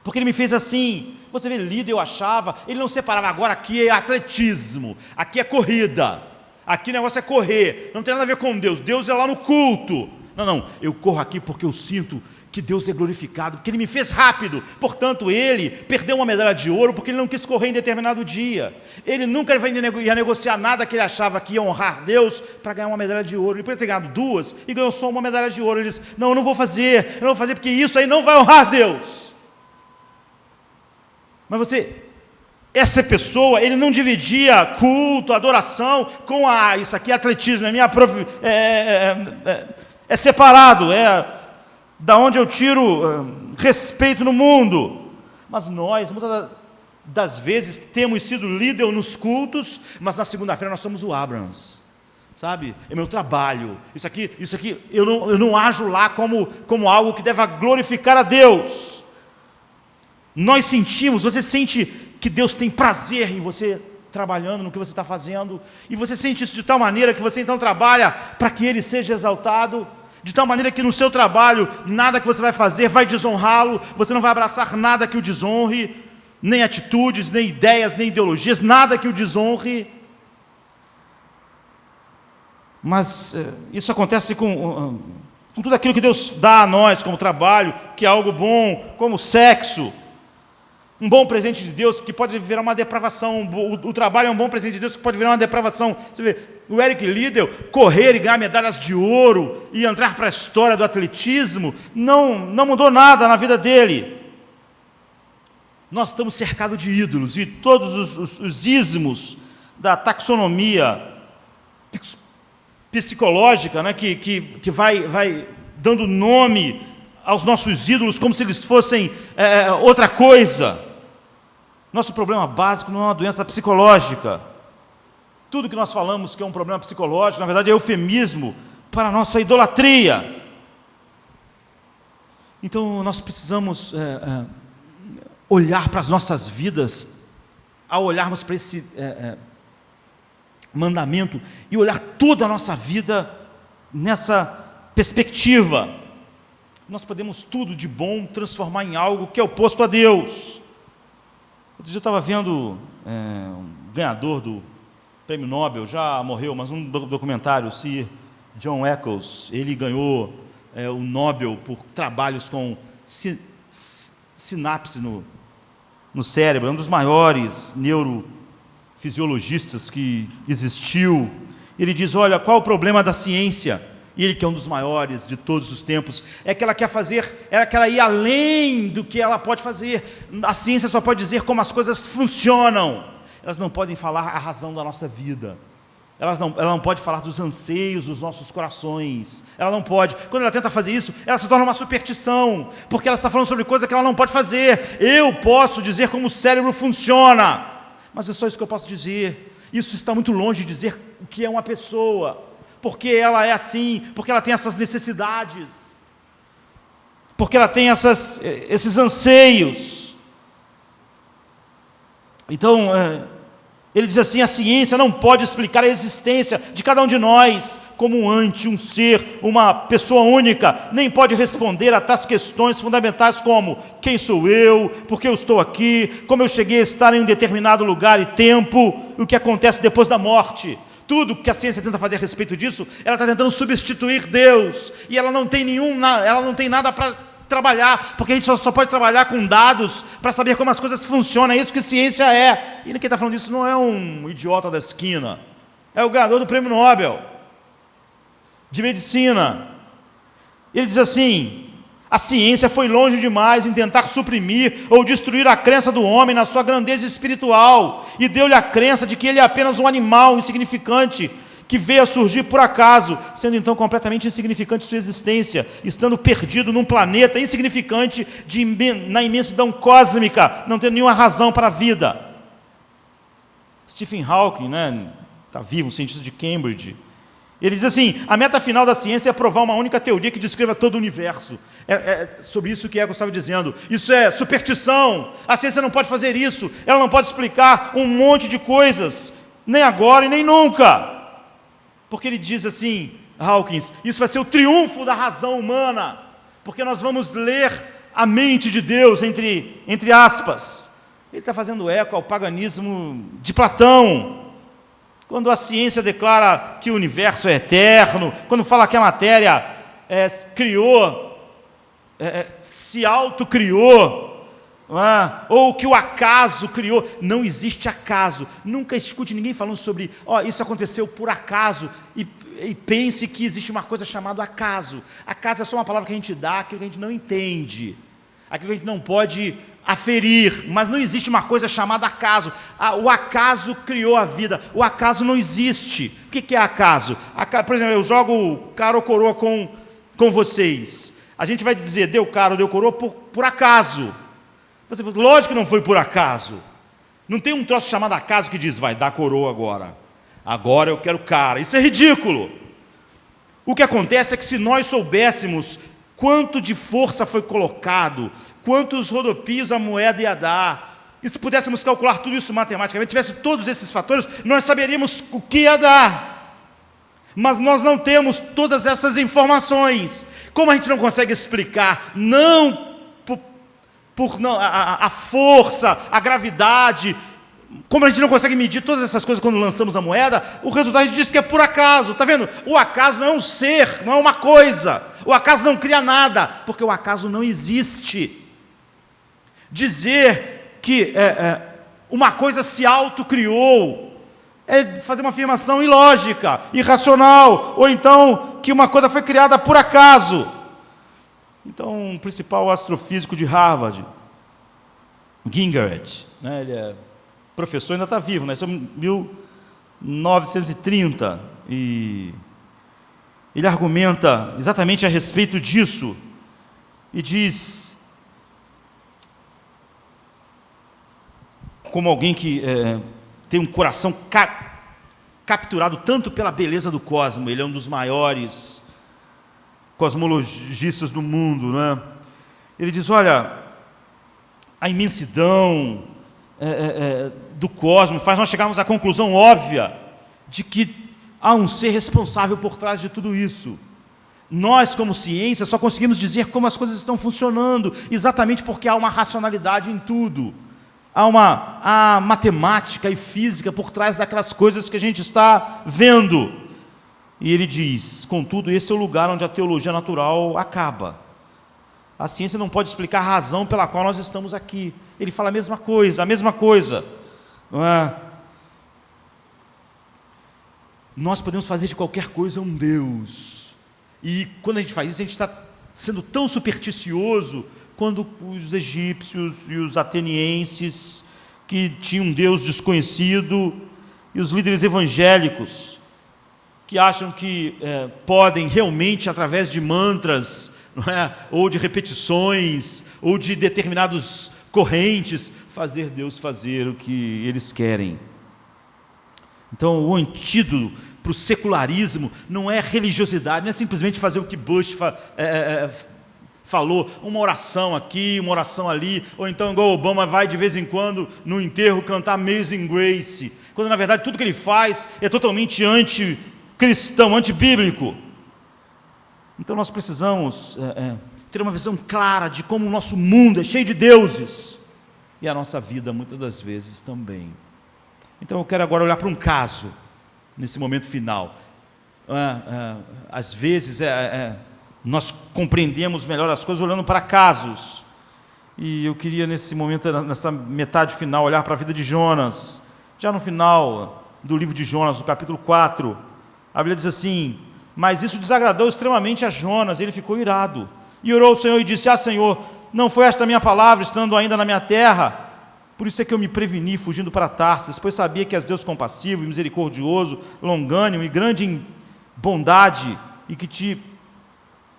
Speaker 3: porque Ele me fez assim. Você vê, líder, eu achava, ele não separava, agora aqui é atletismo, aqui é corrida, aqui o negócio é correr, não tem nada a ver com Deus, Deus é lá no culto. Não, eu corro aqui porque eu sinto que Deus é glorificado, porque Ele me fez rápido. Portanto, ele perdeu uma medalha de ouro porque ele não quis correr em determinado dia. Ele nunca ia negociar nada que ele achava que ia honrar Deus para ganhar uma medalha de ouro. Ele poderia ter ganhado duas e ganhou só uma medalha de ouro. Ele disse, não, eu não vou fazer porque isso aí não vai honrar Deus. Mas essa pessoa, ele não dividia culto, adoração com isso aqui é atletismo, é minha é separado, da onde eu tiro respeito no mundo. Mas nós, muitas das vezes, temos sido líder nos cultos, mas na segunda-feira nós somos o Abrahams, sabe? É meu trabalho, isso aqui eu não ajo lá como algo que deva glorificar a Deus. Nós sentimos, você sente que Deus tem prazer em você trabalhando no que você está fazendo, e você sente isso de tal maneira que você então trabalha para que Ele seja exaltado, de tal maneira que no seu trabalho, nada que você vai fazer vai desonrá-lo, você não vai abraçar nada que o desonre, nem atitudes, nem ideias, nem ideologias, nada que o desonre. Mas isso acontece com tudo aquilo que Deus dá a nós como trabalho, que é algo bom, como sexo, um bom presente de Deus que pode virar uma depravação. O trabalho é um bom presente de Deus que pode virar uma depravação. Você vê, o Eric Liddell correr e ganhar medalhas de ouro e entrar para a história do atletismo não mudou nada na vida dele. Nós estamos cercados de ídolos, e todos os ismos da taxonomia psicológica, né, que vai dando nome aos nossos ídolos como se eles fossem outra coisa. Nosso problema básico não é uma doença psicológica. Tudo que nós falamos que é um problema psicológico, na verdade é eufemismo para a nossa idolatria. Então nós precisamos olhar para as nossas vidas, ao olharmos para esse mandamento, e olhar toda a nossa vida nessa perspectiva. Nós podemos tudo de bom transformar em algo que é oposto a Deus. Outro dia eu estava vendo um ganhador do Prêmio Nobel, já morreu, mas um documentário, Sir John Eccles, ele ganhou o Nobel por trabalhos com sinapse no cérebro, é um dos maiores neurofisiologistas que existiu. Ele diz, olha, qual o problema da ciência? E ele, que é um dos maiores de todos os tempos, é que ela quer fazer, ela quer ir além do que ela pode fazer. A ciência só pode dizer como as coisas funcionam. Elas não podem falar a razão da nossa vida. Ela não pode falar dos anseios dos nossos corações. Ela não pode. Quando ela tenta fazer isso, ela se torna uma superstição, porque ela está falando sobre coisa que ela não pode fazer. Eu posso dizer como o cérebro funciona, mas é só isso que eu posso dizer. Isso está muito longe de dizer o que é uma pessoa, porque ela é assim, porque ela tem essas necessidades, porque ela tem esses anseios. Então, ele diz assim, a ciência não pode explicar a existência de cada um de nós como um ser, uma pessoa única, nem pode responder a tais questões fundamentais como quem sou eu, por que eu estou aqui, como eu cheguei a estar em um determinado lugar e tempo, o que acontece depois da morte. Tudo que a ciência tenta fazer a respeito disso, ela está tentando substituir Deus, e ela não tem nada para trabalhar, porque a gente só pode trabalhar com dados para saber como as coisas funcionam. É isso que ciência é. E quem está falando isso não é um idiota da esquina, é o ganhador do Prêmio Nobel de Medicina. Ele diz assim, a ciência foi longe demais em tentar suprimir ou destruir a crença do homem na sua grandeza espiritual, e deu-lhe a crença de que ele é apenas um animal insignificante, que veio a surgir por acaso, sendo então completamente insignificante sua existência, estando perdido num planeta insignificante na imensidão cósmica, não tendo nenhuma razão para a vida. Stephen Hawking, está vivo, um cientista de Cambridge, ele diz assim, a meta final da ciência é provar uma única teoria que descreva todo o universo. É sobre isso que Eccles estava dizendo. Isso é superstição, a ciência não pode fazer isso, ela não pode explicar um monte de coisas, nem agora e nem nunca. Porque ele diz assim, Hawkins, isso vai ser o triunfo da razão humana, porque nós vamos ler a mente de Deus, entre aspas. Ele está fazendo eco ao paganismo de Platão, quando a ciência declara que o universo é eterno, quando fala que a matéria se autocriou, ou que o acaso criou. Não existe acaso. Nunca escute ninguém falando sobre isso aconteceu por acaso, e pense que existe uma coisa chamada acaso. Acaso é só uma palavra que a gente dá, aquilo que a gente não entende, aquilo que a gente não pode aferir, mas não existe uma coisa chamada acaso. O acaso criou a vida, o acaso não existe. O que é acaso? Por exemplo, eu jogo cara ou coroa com vocês, a gente vai dizer deu cara ou deu coroa por acaso. Você fala, lógico que não foi por acaso. Não tem um troço chamado acaso que diz, vai dar coroa agora eu quero cara. Isso é ridículo. O que acontece é que se nós soubéssemos quanto de força foi colocado, quantos rodopios a moeda ia dar, e se pudéssemos calcular tudo isso matematicamente, tivesse todos esses fatores, nós saberíamos o que ia dar. Mas nós não temos todas essas informações. Como a gente não consegue explicar, a força, a gravidade, como a gente não consegue medir todas essas coisas quando lançamos a moeda, o resultado a gente diz que é por acaso. Está vendo? O acaso não é um ser, não é uma coisa. O acaso não cria nada, porque o acaso não existe. Dizer que uma coisa se autocriou é fazer uma afirmação ilógica, irracional, ou então que uma coisa foi criada por acaso. Então, o principal astrofísico de Harvard, Gingerich, ele é professor, ainda está vivo, nasceu em 1930, e ele argumenta exatamente a respeito disso, e diz, como alguém que tem um coração capturado tanto pela beleza do cosmos, ele é um dos maiores cosmologistas do mundo, Ele diz, olha, a imensidão do cosmos faz nós chegarmos à conclusão óbvia de que há um ser responsável por trás de tudo isso. Nós, como ciência, só conseguimos dizer como as coisas estão funcionando, exatamente porque há uma racionalidade em tudo. Há matemática e física por trás daquelas coisas que a gente está vendo. E ele diz, contudo, esse é o lugar onde a teologia natural acaba. A ciência não pode explicar a razão pela qual nós estamos aqui. Ele fala a mesma coisa. Não é? Nós podemos fazer de qualquer coisa um Deus. E quando a gente faz isso, a gente está sendo tão supersticioso quando os egípcios e os atenienses, que tinham um Deus desconhecido, e os líderes evangélicos, que acham que podem realmente, através de mantras, não é? Ou de repetições, ou de determinados correntes, fazer Deus fazer o que eles querem. Então, o antídoto para o secularismo não é religiosidade, não é simplesmente fazer o que Bush falou, uma oração aqui, uma oração ali, ou então igual Obama vai de vez em quando no enterro cantar Amazing Grace, quando na verdade tudo que ele faz é totalmente anticristão, antibíblico. Então nós precisamos ter uma visão clara de como o nosso mundo é cheio de deuses, e a nossa vida muitas das vezes também. Então eu quero agora olhar para um caso, nesse momento final. Às vezes nós compreendemos melhor as coisas olhando para casos, e eu queria nesse momento, nessa metade final, olhar para a vida de Jonas. Já no final do livro de Jonas, no capítulo 4, a Bíblia diz assim: mas isso desagradou extremamente a Jonas, ele ficou irado, e orou ao Senhor e disse: Senhor, não foi esta minha palavra, estando ainda na minha terra? Por isso é que eu me preveni, fugindo para Tarsis, pois sabia que és Deus compassivo e misericordioso, longânimo e grande em bondade, e que te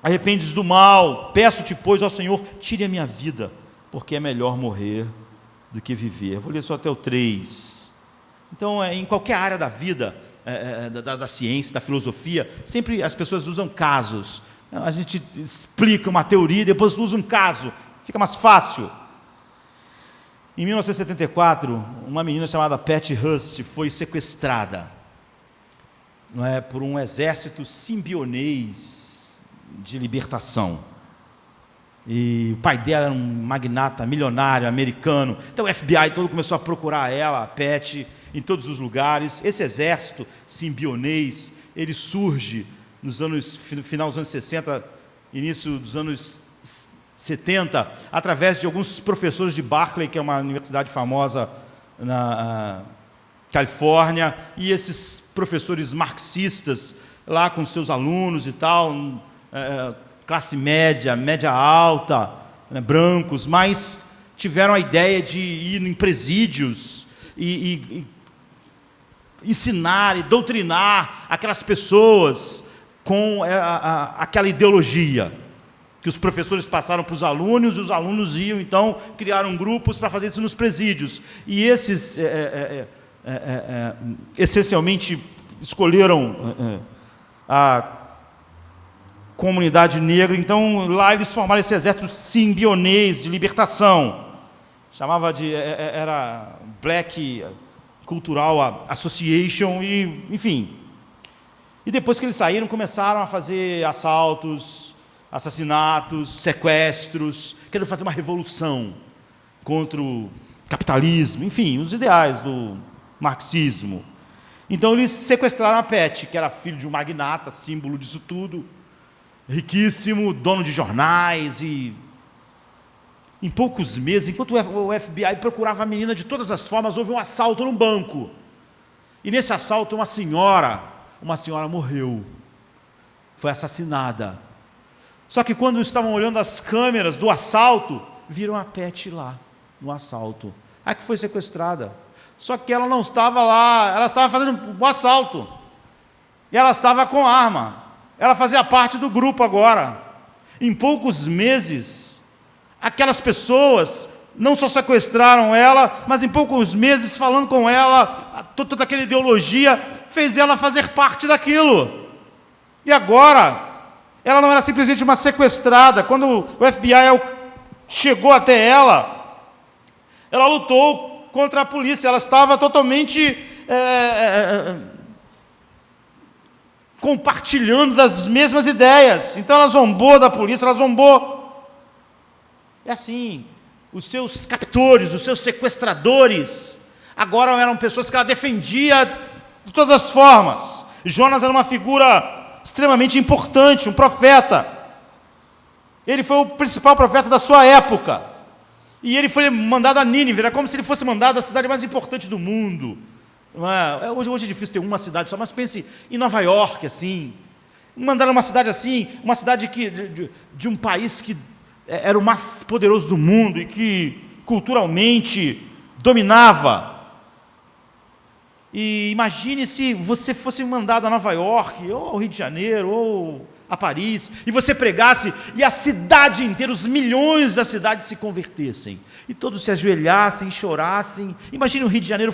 Speaker 3: arrependes do mal. Peço-te, pois, ao Senhor, tire a minha vida, porque é melhor morrer do que viver. Vou ler só até o 3. Então, em qualquer área da vida, da ciência, da filosofia, sempre as pessoas usam casos. A gente explica uma teoria e depois usa um caso, fica mais fácil. Em 1974, uma menina chamada Patty Hearst foi sequestrada, não é, por um exército simbionês de libertação. E o pai dela era um magnata milionário americano. Então o FBI todo começou a procurar ela, a Patty, em todos os lugares. Esse exército simbionês, ele surge nos anos, final dos anos 60, início dos anos 70, através de alguns professores de Berkeley, que é uma universidade famosa na Califórnia, e esses professores marxistas, lá com seus alunos e tal, classe média, média alta, né, brancos, mas tiveram a ideia de ir em presídios e ensinar e doutrinar aquelas pessoas com aquela ideologia que os professores passaram para os alunos, e os alunos iam, então, criaram grupos para fazer isso nos presídios. E esses, essencialmente, escolheram a comunidade negra. Então, lá eles formaram esse exército simbionês de libertação. Chamava de... era Black Cultural Association, e, enfim. E depois que eles saíram, começaram a fazer assaltos, assassinatos, sequestros, querendo fazer uma revolução contra o capitalismo, enfim, os ideais do marxismo. Então eles sequestraram a Patty, que era filho de um magnata, símbolo disso tudo, riquíssimo, dono de jornais, e em poucos meses, enquanto o FBI procurava a menina de todas as formas, houve um assalto num banco. E nesse assalto uma senhora morreu, foi assassinada. Só que quando estavam olhando as câmeras do assalto, viram a Patty lá, no assalto. A que foi sequestrada. Só que ela não estava lá, ela estava fazendo o assalto. E ela estava com arma. Ela fazia parte do grupo agora. Em poucos meses, aquelas pessoas não só sequestraram ela, mas em poucos meses, falando com ela, toda aquela ideologia, fez ela fazer parte daquilo. E agora, ela não era simplesmente uma sequestrada. Quando o FBI chegou até ela lutou contra a polícia. Ela estava totalmente compartilhando das mesmas ideias. Então ela zombou da polícia, ela zombou. É assim, os seus captores, os seus sequestradores, agora eram pessoas que ela defendia de todas as formas. Jonas era uma figura extremamente importante, um profeta. Ele foi o principal profeta da sua época. E ele foi mandado a Nínive, era como se ele fosse mandado à cidade mais importante do mundo. Não é? Hoje é difícil ter uma cidade só, mas pense em Nova York, assim. Mandaram uma cidade assim, uma cidade de um país que era o mais poderoso do mundo e que culturalmente dominava. E imagine se você fosse mandado a Nova York, ou ao Rio de Janeiro, ou a Paris, e você pregasse, e a cidade inteira, os milhões da cidade se convertessem, e todos se ajoelhassem e chorassem. Imagine o Rio de Janeiro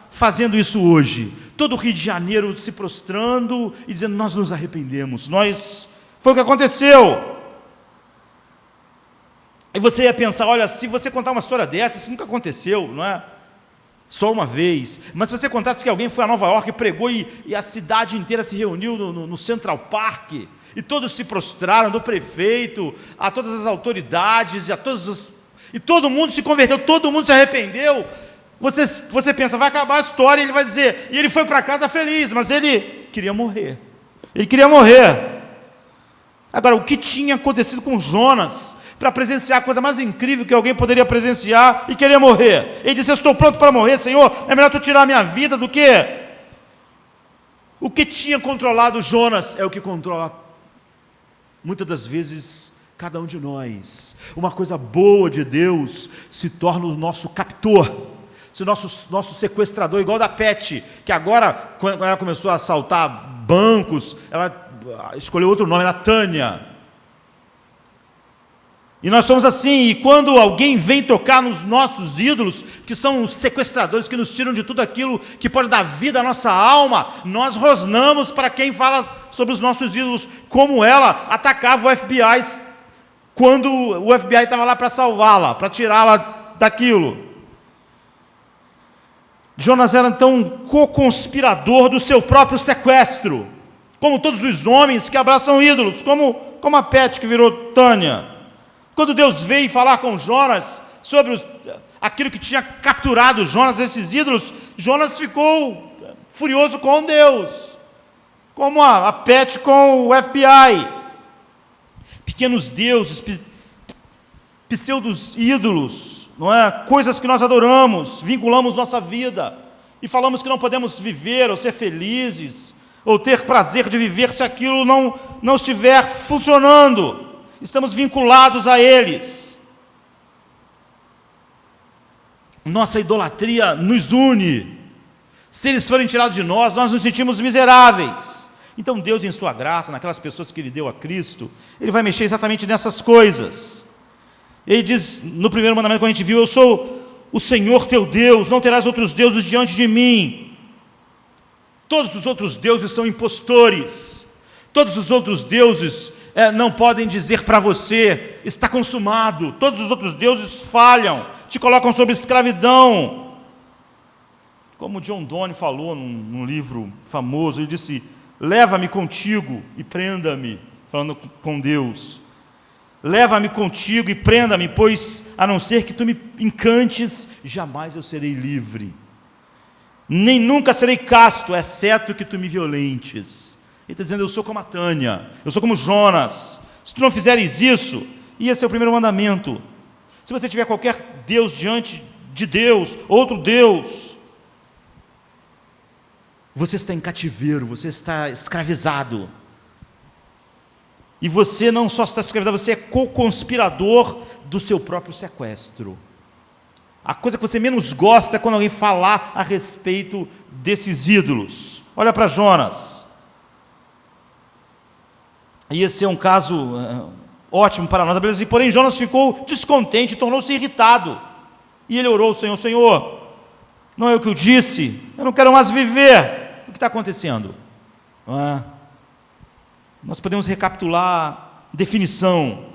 Speaker 3: fazendo isso hoje, todo o Rio de Janeiro se prostrando e dizendo: nós nos arrependemos, foi o que aconteceu. E você ia pensar: olha, se você contar uma história dessa, isso nunca aconteceu, não é? Só uma vez. Mas se você contasse que alguém foi a Nova York e pregou e a cidade inteira se reuniu no Central Park, e todos se prostraram, do prefeito a todas as autoridades, e todo mundo se converteu, todo mundo se arrependeu, você pensa: vai acabar a história. E ele vai dizer, e ele foi para casa feliz, mas ele queria morrer. Agora, o que tinha acontecido com Jonas para presenciar a coisa mais incrível que alguém poderia presenciar e querer morrer? Ele disse: eu estou pronto para morrer, Senhor, é melhor tu tirar a minha vida do que... O que tinha controlado Jonas é o que controla muitas das vezes cada um de nós. Uma coisa boa de Deus se torna o nosso captor, se nosso sequestrador, igual da Pet, que agora, quando ela começou a assaltar bancos, ela escolheu outro nome, era Tânia. E nós somos assim, e quando alguém vem tocar nos nossos ídolos, que são os sequestradores que nos tiram de tudo aquilo que pode dar vida à nossa alma, nós rosnamos para quem fala sobre os nossos ídolos, como ela atacava o FBI, quando o FBI estava lá para salvá-la, para tirá-la daquilo. Jonas era então co-conspirador do seu próprio sequestro, como todos os homens que abraçam ídolos, como a Pet que virou Tânia. Quando Deus veio falar com Jonas sobre aquilo que tinha capturado Jonas, esses ídolos, Jonas ficou furioso com Deus, como a Pet com o FBI. Pequenos deuses, pseudos ídolos, não é? Coisas que nós adoramos, vinculamos nossa vida e falamos que não podemos viver ou ser felizes ou ter prazer de viver se aquilo não estiver funcionando. Estamos vinculados a eles. Nossa idolatria nos une. Se eles forem tirados de nós nos sentimos miseráveis. Então Deus, em sua graça, naquelas pessoas que Ele deu a Cristo, Ele vai mexer exatamente nessas coisas. Ele diz no primeiro mandamento, quando a gente viu: eu sou o Senhor teu Deus, não terás outros deuses diante de mim. Todos os outros deuses são impostores. Todos os outros deuses não podem dizer para você: está consumado. Todos os outros deuses falham, te colocam sob escravidão. Como John Donne falou num livro famoso, ele disse: leva-me contigo e prenda-me, falando com Deus. Leva-me contigo e prenda-me, pois a não ser que tu me encantes, jamais eu serei livre. Nem nunca serei casto, exceto que tu me violentes. Ele está dizendo: eu sou como a Tânia, eu sou como Jonas. Se tu não fizeres isso, e esse é o primeiro mandamento. Se você tiver qualquer Deus diante de Deus, outro Deus, você está em cativeiro, você está escravizado. E você não só está escravizado, você é co-conspirador do seu próprio sequestro. A coisa que você menos gosta é quando alguém falar a respeito desses ídolos. Olha para Jonas. E esse é um caso ótimo para nós, beleza? E porém Jonas ficou descontente, tornou-se irritado. E ele orou ao Senhor: Senhor, não é o que eu disse, eu não quero mais viver. O que está acontecendo? Nós podemos recapitular a definição.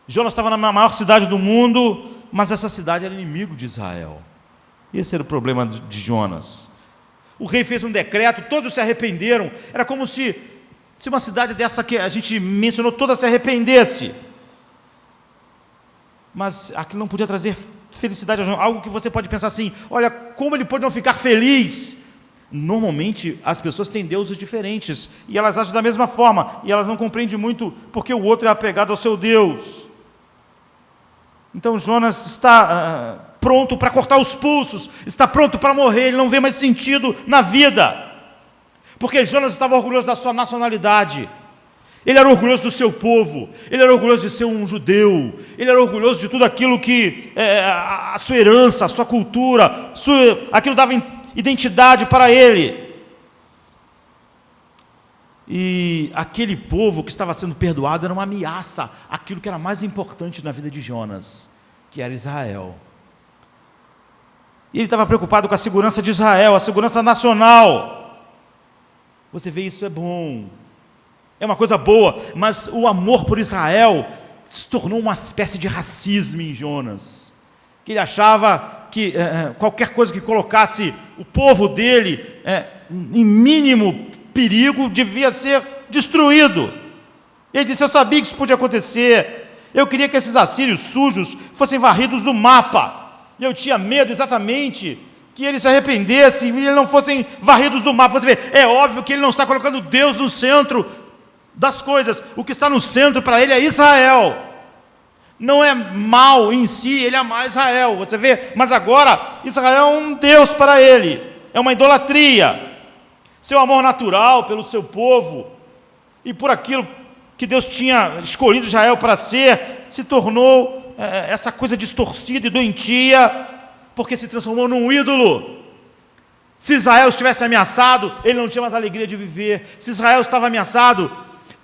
Speaker 3: Jonas estava na maior cidade do mundo, mas essa cidade era inimigo de Israel. Esse era o problema de Jonas. O rei fez um decreto, todos se arrependeram. Era como se uma cidade dessa que a gente mencionou toda se arrependesse. Mas aquilo não podia trazer felicidade a Jonas. Algo que você pode pensar assim: olha, como ele pode não ficar feliz? Normalmente as pessoas têm deuses diferentes e elas agem da mesma forma, e elas não compreendem muito porque o outro é apegado ao seu Deus. Então Jonas está pronto para cortar os pulsos, está pronto para morrer, ele não vê mais sentido na vida, porque Jonas estava orgulhoso da sua nacionalidade, ele era orgulhoso do seu povo, ele era orgulhoso de ser um judeu, ele era orgulhoso de tudo aquilo que a sua herança, a sua cultura, aquilo dava identidade para ele. E aquele povo que estava sendo perdoado era uma ameaça àquilo que era mais importante na vida de Jonas, que era Israel. E ele estava preocupado com a segurança de Israel, a segurança nacional. Você vê, isso é bom, é uma coisa boa, mas o amor por Israel se tornou uma espécie de racismo em Jonas, que ele achava que qualquer coisa que colocasse o povo dele em mínimo perigo devia ser destruído. Ele disse: eu sabia que isso podia acontecer, eu queria que esses assírios sujos fossem varridos do mapa, e eu tinha medo exatamente que eles se arrependessem e eles não fossem varridos do mapa. Você vê, é óbvio que ele não está colocando Deus no centro das coisas, o que está no centro para ele é Israel. Não é mal em si, ele ama Israel, você vê, mas agora Israel é um Deus para ele, é uma idolatria. Seu amor natural pelo seu povo e por aquilo que Deus tinha escolhido Israel para ser, se tornou essa coisa distorcida e doentia, porque se transformou num ídolo. Se Israel estivesse ameaçado, ele não tinha mais alegria de viver. Se Israel estava ameaçado,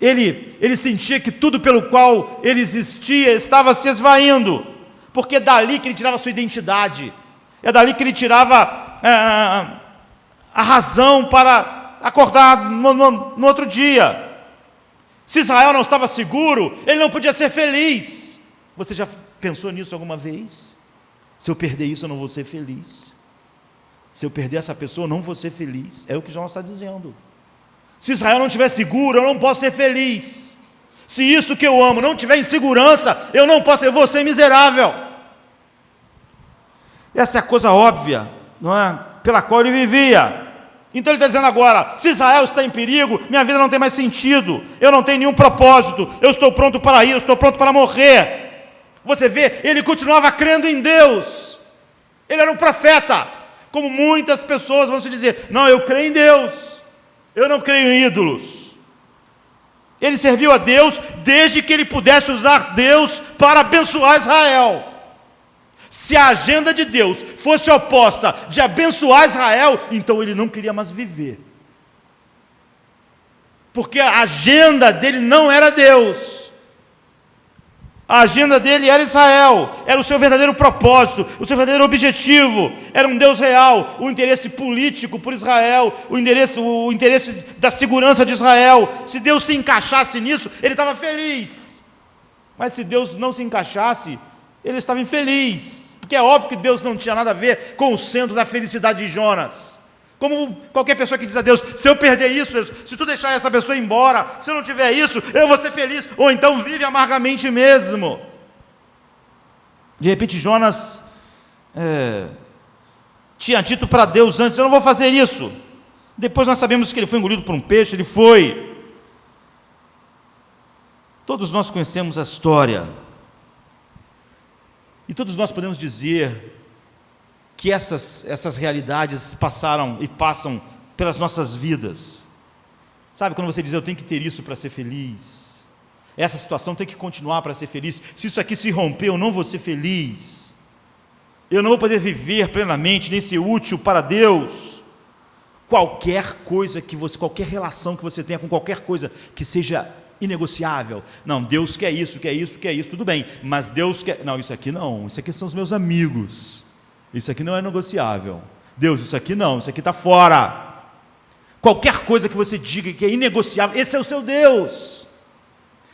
Speaker 3: ele sentia que tudo pelo qual ele existia estava se esvaindo, porque é dali que ele tirava a sua identidade, é dali que ele tirava a razão para acordar no outro dia. Se Israel não estava seguro, ele não podia ser feliz. Você já pensou nisso alguma vez? Se eu perder isso, eu não vou ser feliz. Se eu perder essa pessoa, eu não vou ser feliz. É o que Jonas está dizendo. Se Israel não estiver seguro, eu não posso ser feliz. Se isso que eu amo não estiver em segurança, eu não posso, eu vou ser miserável. Essa é a coisa óbvia, não é? Pela qual ele vivia. Então ele está dizendo agora: se Israel está em perigo, minha vida não tem mais sentido, eu não tenho nenhum propósito, eu estou pronto para ir, eu estou pronto para morrer. Você vê, ele continuava crendo em Deus, ele era um profeta, como muitas pessoas vão se dizer: não, eu creio em Deus, eu não creio em ídolos. Ele serviu a Deus desde que ele pudesse usar Deus para abençoar Israel. Se a agenda de Deus fosse oposta de abençoar Israel, então ele não queria mais viver, porque a agenda dele não era Deus, a agenda dele era Israel, era o seu verdadeiro propósito, o seu verdadeiro objetivo, era um Deus real, o interesse político por Israel, o interesse da segurança de Israel. Se Deus se encaixasse nisso, ele estava feliz, mas se Deus não se encaixasse, ele estava infeliz, porque é óbvio que Deus não tinha nada a ver com o centro da felicidade de Jonas. Como qualquer pessoa que diz a Deus: se eu perder isso, Deus, se tu deixar essa pessoa embora, se eu não tiver isso, eu vou ser feliz, ou então vive amargamente mesmo. De repente Jonas tinha dito para Deus antes: eu não vou fazer isso. Depois nós sabemos que ele foi engolido por um peixe, ele foi. Todos nós conhecemos a história, e todos nós podemos dizer que essas realidades passaram e passam pelas nossas vidas. Sabe quando você diz: eu tenho que ter isso para ser feliz, essa situação tem que continuar para ser feliz, se isso aqui se romper, eu não vou ser feliz, eu não vou poder viver plenamente, nem ser útil para Deus. Qualquer coisa qualquer relação que você tenha com qualquer coisa que seja inegociável, não, Deus quer isso, tudo bem, mas Deus quer, não, isso aqui não, isso aqui são os meus amigos, isso aqui não é negociável, Deus, isso aqui não, isso aqui está fora. Qualquer coisa que você diga que é inegociável, esse é o seu Deus.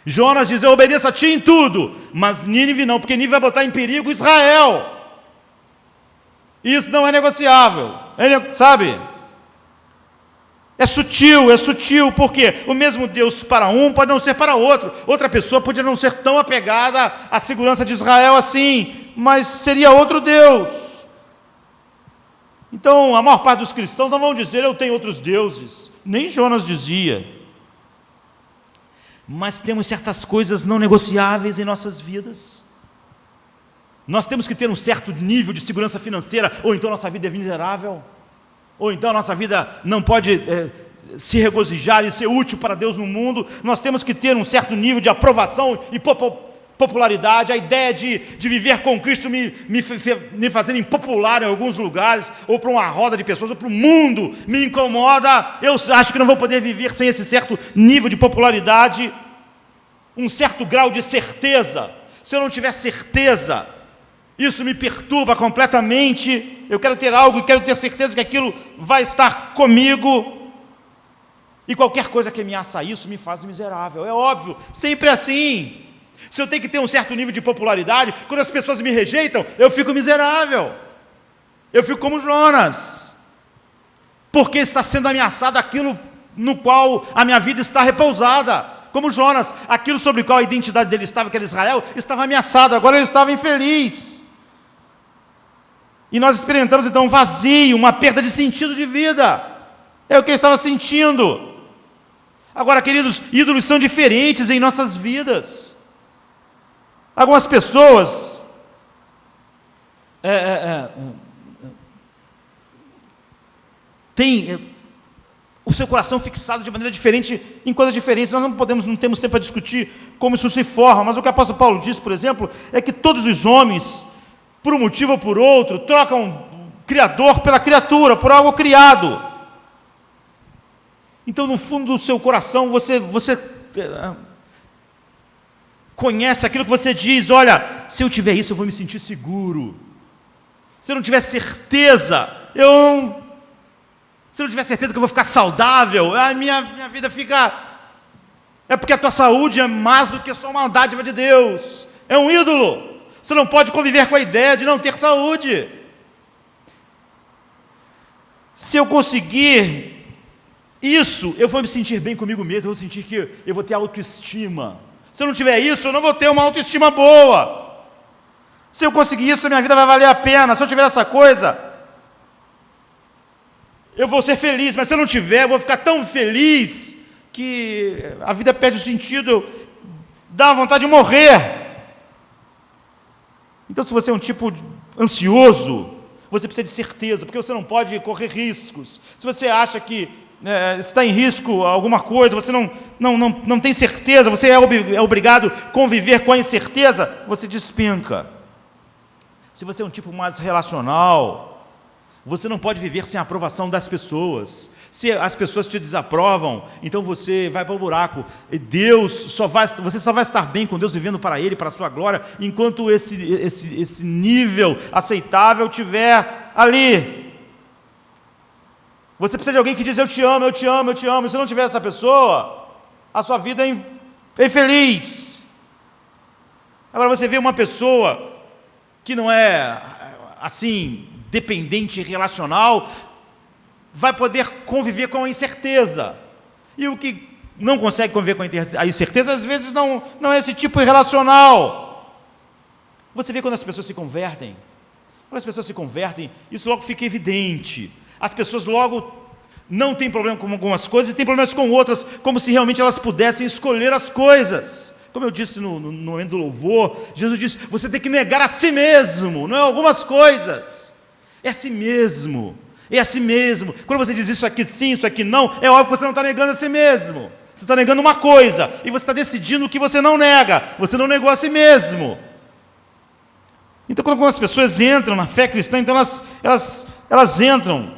Speaker 3: Jonas diz: eu obedeço a ti em tudo, mas Nínive não, porque Nínive vai botar em perigo Israel, isso não é negociável, sabe? é sutil, porque o mesmo Deus para um pode não ser para outro. Outra pessoa podia não ser tão apegada à segurança de Israel assim, mas seria outro Deus. Então, a maior parte dos cristãos não vão dizer, eu tenho outros deuses. Nem Jonas dizia. Mas temos certas coisas não negociáveis em nossas vidas. Nós temos que ter um certo nível de segurança financeira, ou então nossa vida é miserável, ou então a nossa vida não pode se regozijar e ser útil para Deus no mundo. Nós temos que ter um certo nível de aprovação e popularidade. A ideia de viver com Cristo me fazendo impopular em alguns lugares, ou para uma roda de pessoas, ou para o mundo, me incomoda. Eu acho que não vou poder viver sem esse certo nível de popularidade, um certo grau de certeza. Se eu não tiver certeza, isso me perturba completamente. Eu quero ter algo e quero ter certeza que aquilo vai estar comigo. E qualquer coisa que ameaça isso me faz miserável. É óbvio, sempre assim. Se eu tenho que ter um certo nível de popularidade, quando as pessoas me rejeitam, eu fico miserável. Eu fico como Jonas. Porque está sendo ameaçado aquilo no qual a minha vida está repousada. Como Jonas, aquilo sobre o qual a identidade dele estava, que era Israel, estava ameaçado. Agora ele estava infeliz. E nós experimentamos então um vazio, uma perda de sentido de vida. É o que ele estava sentindo. Agora, queridos, ídolos são diferentes em nossas vidas. Algumas pessoas têm o seu coração fixado de maneira diferente em coisas diferentes. Nós não temos tempo para discutir como isso se forma, mas o que o apóstolo Paulo diz, por exemplo, é que todos os homens, por um motivo ou por outro, trocam o Criador pela criatura, por algo criado. Então, no fundo do seu coração, você conhece aquilo que você diz, olha, se eu tiver isso, eu vou me sentir seguro. Se eu não tiver certeza, se eu não tiver certeza que eu vou ficar saudável, a minha vida fica... É porque a tua saúde é mais do que só uma dádiva de Deus. É um ídolo. Você não pode conviver com a ideia de não ter saúde. Se eu conseguir isso, eu vou me sentir bem comigo mesmo, eu vou sentir que eu vou ter autoestima. Se eu não tiver isso, eu não vou ter uma autoestima boa. Se eu conseguir isso, a minha vida vai valer a pena. Se eu tiver essa coisa, eu vou ser feliz. Mas se eu não tiver, eu vou ficar tão feliz que a vida perde o sentido, dá vontade de morrer. Então, se você é um tipo ansioso, você precisa de certeza, porque você não pode correr riscos. Se você acha que está em risco alguma coisa, você não tem certeza, você é obrigado a conviver com a incerteza, você despenca. Se você é um tipo mais relacional, você não pode viver sem a aprovação das pessoas. Se as pessoas te desaprovam, então você vai para o buraco. Você só vai estar bem com Deus vivendo para Ele, para a sua glória, enquanto esse nível aceitável estiver ali. Você precisa de alguém que diz, eu te amo, eu te amo, eu te amo. E se não tiver essa pessoa, a sua vida é infeliz. Agora você vê uma pessoa que não é assim, dependente e relacional, vai poder conviver com a incerteza. E o que não consegue conviver com a incerteza, às vezes não é esse tipo irracional. Você vê quando as pessoas se convertem. Quando as pessoas se convertem, isso logo fica evidente. As pessoas logo não têm problema com algumas coisas e têm problemas com outras, como se realmente elas pudessem escolher as coisas. Como eu disse no momento do louvor, Jesus disse, você tem que negar a si mesmo, não é algumas coisas. É a si mesmo. É a si mesmo. Quando você diz isso aqui sim, isso aqui não, é óbvio que você não está negando a si mesmo. Você está negando uma coisa, e você está decidindo o que você não nega. Você não negou a si mesmo. Então, quando as pessoas entram na fé cristã, então elas entram,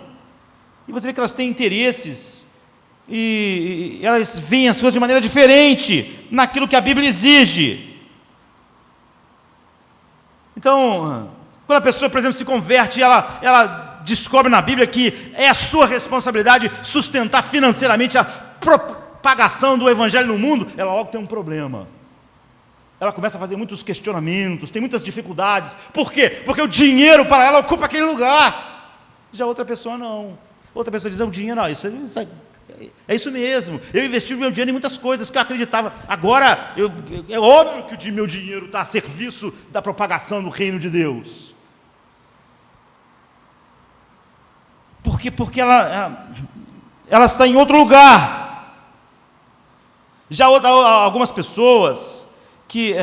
Speaker 3: e você vê que elas têm interesses, e elas veem as coisas de maneira diferente, naquilo que a Bíblia exige. Então, quando a pessoa, por exemplo, se converte, ela descobre na Bíblia que é a sua responsabilidade sustentar financeiramente a propagação do Evangelho no mundo, ela logo tem um problema. Ela começa a fazer muitos questionamentos, tem muitas dificuldades. Por quê? Porque o dinheiro para ela ocupa aquele lugar. Já outra pessoa não. Outra pessoa diz, o dinheiro não, isso é isso mesmo. Eu investi o meu dinheiro em muitas coisas que eu acreditava. Agora, é óbvio que o meu dinheiro está a serviço da propagação do reino de Deus. Porque ela está em outro lugar. Já algumas pessoas que,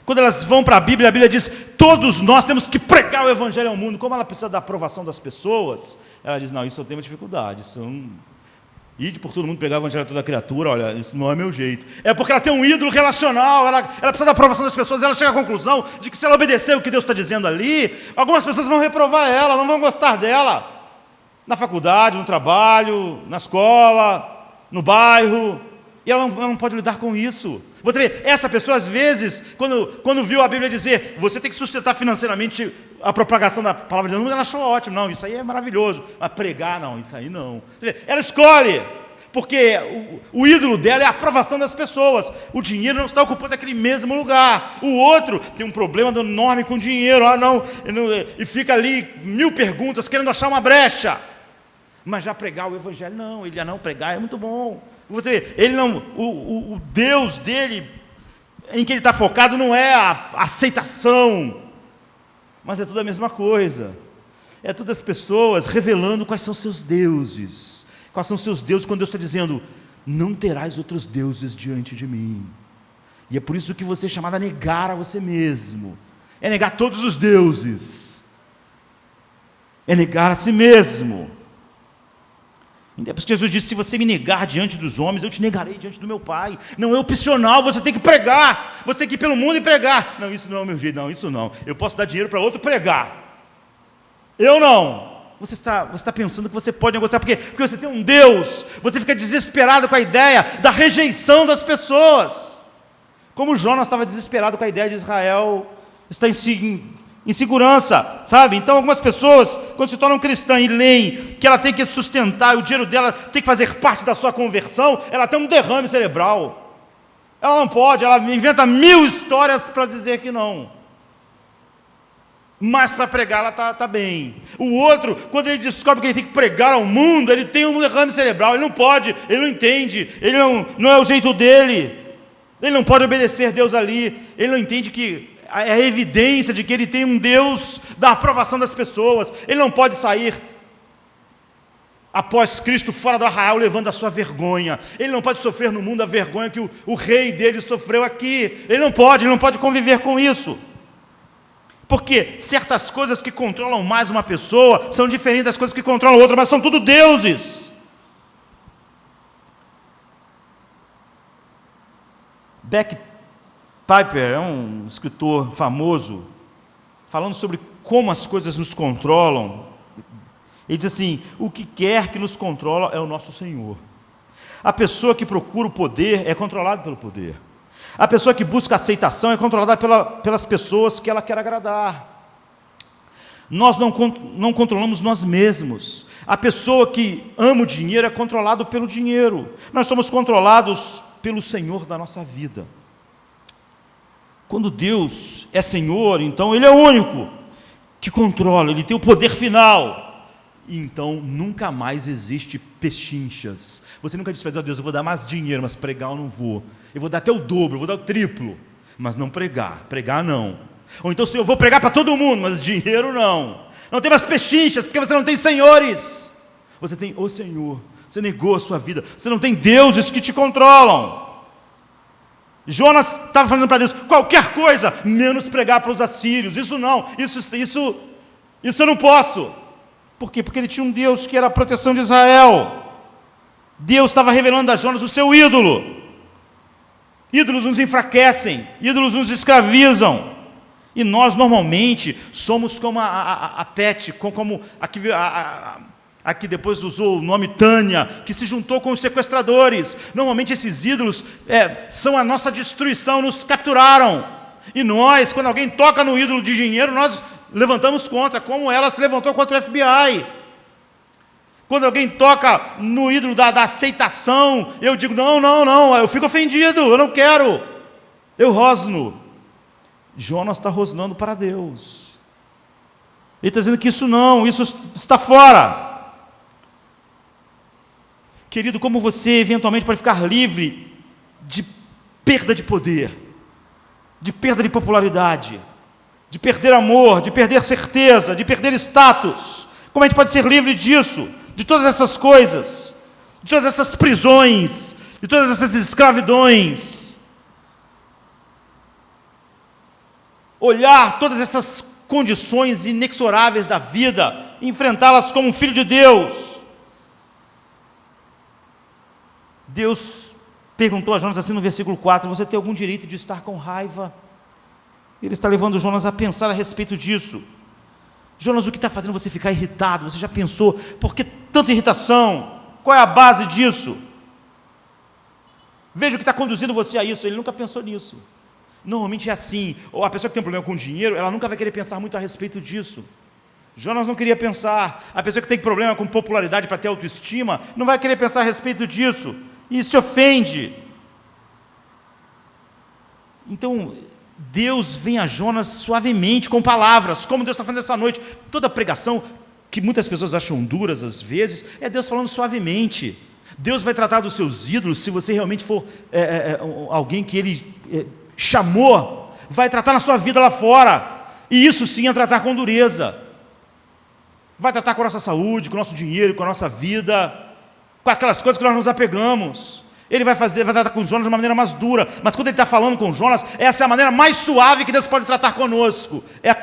Speaker 3: quando elas vão para a Bíblia diz, todos nós temos que pregar o Evangelho ao mundo. Como ela precisa da aprovação das pessoas, ela diz, não, isso eu tenho uma dificuldade, ide por todo mundo pregar o Evangelho a toda criatura, olha, isso não é meu jeito. É porque ela tem um ídolo relacional, ela precisa da aprovação das pessoas, ela chega à conclusão de que se ela obedecer o que Deus está dizendo ali, algumas pessoas vão reprovar ela, não vão gostar dela. Na faculdade, no trabalho, na escola, no bairro, e ela não pode lidar com isso. Você vê, essa pessoa às vezes, quando viu a Bíblia dizer, você tem que sustentar financeiramente a propagação da palavra de Deus, ela achou ótimo, não, isso aí é maravilhoso, mas pregar, não, isso aí não. Você vê, ela escolhe, porque o ídolo dela é a aprovação das pessoas, o dinheiro não está ocupando aquele mesmo lugar, o outro tem um problema enorme com o dinheiro, e fica ali 1000 perguntas, querendo achar uma brecha. Mas já pregar o Evangelho, não, ele não pregar é muito bom. Você vê, ele não, o Deus dele, em que ele está focado, não é a aceitação, mas é tudo a mesma coisa. É todas as pessoas revelando quais são seus deuses. Quais são seus deuses, quando Deus está dizendo, não terás outros deuses diante de mim. E é por isso que você é chamado a negar a você mesmo. É negar todos os deuses. É negar a si mesmo. É por isso que Jesus disse, se você me negar diante dos homens, eu te negarei diante do meu Pai. Não é opcional, você tem que pregar. Você tem que ir pelo mundo e pregar. Não, isso não é o meu jeito, não, isso não. Eu posso dar dinheiro para outro pregar. Eu não. Você está pensando que você pode negociar, porque você tem um Deus. Você fica desesperado com a ideia da rejeição das pessoas. Como Jonas estava desesperado com a ideia de Israel estar em segurança, sabe? Então algumas pessoas, quando se tornam cristãs e leem que ela tem que sustentar, o dinheiro dela tem que fazer parte da sua conversão, ela tem um derrame cerebral. Ela não pode, ela inventa 1000 histórias para dizer que não. Mas para pregar ela está bem. O outro, quando ele descobre que ele tem que pregar ao mundo, ele tem um derrame cerebral, ele não pode, ele não entende, ele não é o jeito dele, ele não pode obedecer a Deus ali, ele não entende que é a evidência de que ele tem um Deus da aprovação das pessoas. Ele não pode sair após Cristo fora do arraial levando a sua vergonha. Ele não pode sofrer no mundo a vergonha que o rei dele sofreu aqui. Ele não pode conviver com isso. Porque certas coisas que controlam mais uma pessoa são diferentes das coisas que controlam outra, mas são tudo deuses. Beck Piper é um escritor famoso, falando sobre como as coisas nos controlam. Ele diz assim, o que quer que nos controla é o nosso Senhor. A pessoa que procura o poder é controlada pelo poder. A pessoa que busca aceitação é controlada pelas pessoas que ela quer agradar. Nós não controlamos nós mesmos. A pessoa que ama o dinheiro é controlada pelo dinheiro. Nós somos controlados pelo Senhor da nossa vida. Quando Deus é Senhor, então Ele é o único que controla, Ele tem o poder final. Então nunca mais existe pechinchas. Você nunca diz para Deus, eu vou dar mais dinheiro, mas pregar eu não vou. Eu vou dar até o dobro, eu vou dar o triplo, mas não pregar não. Ou então, Senhor, eu vou pregar para todo mundo, mas dinheiro não. Não tem mais pechinchas, porque você não tem senhores. Você tem o Senhor, você negou a sua vida, você não tem deuses que te controlam. Jonas estava falando para Deus, qualquer coisa, menos pregar para os assírios. Isso não, isso eu não posso. Por quê? Porque ele tinha um Deus que era a proteção de Israel. Deus estava revelando a Jonas o seu ídolo. Ídolos nos enfraquecem, ídolos nos escravizam. E nós normalmente somos como a Pet, como a que depois usou o nome Tânia, que se juntou com os sequestradores. Normalmente esses ídolos são a nossa destruição, nos capturaram. E nós, quando alguém toca no ídolo de dinheiro, nós levantamos contra, como ela se levantou contra o FBI. Quando alguém toca no ídolo da aceitação, eu digo, não, eu fico ofendido, eu não quero. Eu rosno. Jonas está rosnando para Deus. Ele está dizendo que isso está fora. Querido, como você eventualmente pode ficar livre de perda de poder, de perda de popularidade, de perder amor, de perder certeza, de perder status? Como a gente pode ser livre disso, de todas essas coisas, de todas essas prisões, de todas essas escravidões? Olhar todas essas condições inexoráveis da vida, enfrentá-las como um filho de Deus. Deus perguntou a Jonas assim no versículo 4, você tem algum direito de estar com raiva? Ele está levando Jonas a pensar a respeito disso. Jonas, o que está fazendo você ficar irritado? Você já pensou, por que tanta irritação? Qual é a base disso? Veja o que está conduzindo você a isso. Ele nunca pensou nisso. Normalmente é assim, ou a pessoa que tem um problema com dinheiro, ela nunca vai querer pensar muito a respeito disso. Jonas não queria pensar. A pessoa que tem problema com popularidade para ter autoestima, não vai querer pensar a respeito disso, e se ofende. Então, Deus vem a Jonas suavemente, com palavras, como Deus está fazendo essa noite. Toda pregação, que muitas pessoas acham duras às vezes, é Deus falando suavemente. Deus vai tratar dos seus ídolos, se você realmente for alguém que Ele chamou, vai tratar na sua vida lá fora, e isso sim é tratar com dureza. Vai tratar com a nossa saúde, com o nosso dinheiro, com a nossa vida, com aquelas coisas que nós nos apegamos. Ele vai tratar com Jonas de uma maneira mais dura, mas quando ele está falando com Jonas, essa é a maneira mais suave que Deus pode tratar conosco. É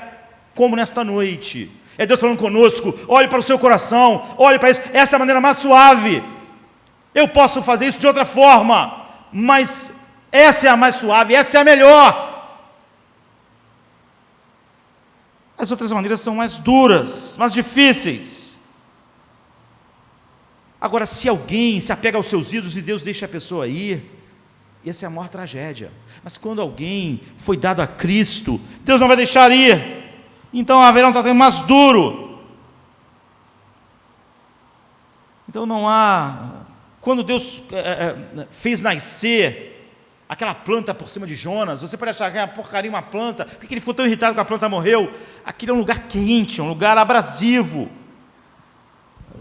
Speaker 3: como nesta noite, é Deus falando conosco. Olhe para o seu coração, olhe para isso, essa é a maneira mais suave. Eu posso fazer isso de outra forma, mas essa é a mais suave, essa é a melhor. As outras maneiras são mais duras, mais difíceis. Agora, se alguém se apega aos seus ídolos e Deus deixa a pessoa ir, essa é a maior tragédia. Mas quando alguém foi dado a Cristo, Deus não vai deixar ir. Então haverá um tratamento mais duro. Então não há... Quando Deus fez nascer aquela planta por cima de Jonas, você pode achar que é uma porcaria, uma planta. Por que ele ficou tão irritado que a planta morreu? Aquilo é um lugar quente, um lugar abrasivo.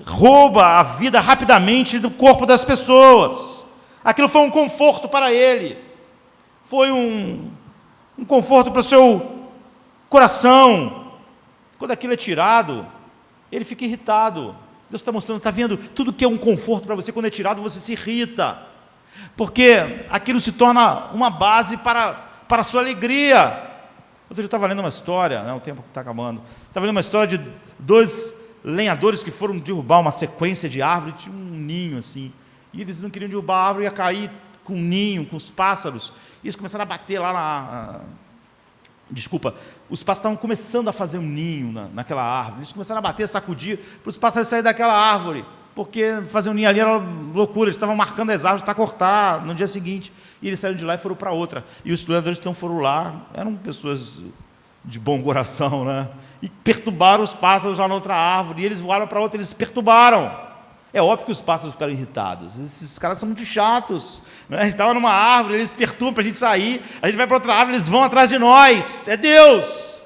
Speaker 3: Rouba a vida rapidamente do corpo das pessoas. Aquilo foi um conforto para ele. Foi um conforto para o seu coração. Quando aquilo é tirado, ele fica irritado. Deus está mostrando, está vendo? Tudo que é um conforto para você, quando é tirado, você se irrita. Porque aquilo se torna uma base para a sua alegria. Outro dia eu estava lendo uma história, o tempo está acabando. Estava lendo uma história de 2 lenhadores que foram derrubar uma sequência de árvores, tinha um ninho assim, e eles não queriam derrubar a árvore, ia cair com o ninho, com os pássaros, e eles começaram a bater lá os pássaros estavam começando a fazer um ninho naquela árvore, eles começaram a bater, sacudir, para os pássaros saírem daquela árvore, porque fazer um ninho ali era loucura, eles estavam marcando as árvores para cortar no dia seguinte, e eles saíram de lá e foram para outra, e os lenhadores então foram lá, eram pessoas de bom coração, né? E perturbaram os pássaros lá na outra árvore, e eles voaram para outra, eles perturbaram. É óbvio que os pássaros ficaram irritados, esses caras são muito chatos, né? A gente estava numa árvore, eles perturbam para a gente sair, a gente vai para outra árvore, eles vão atrás de nós, é Deus.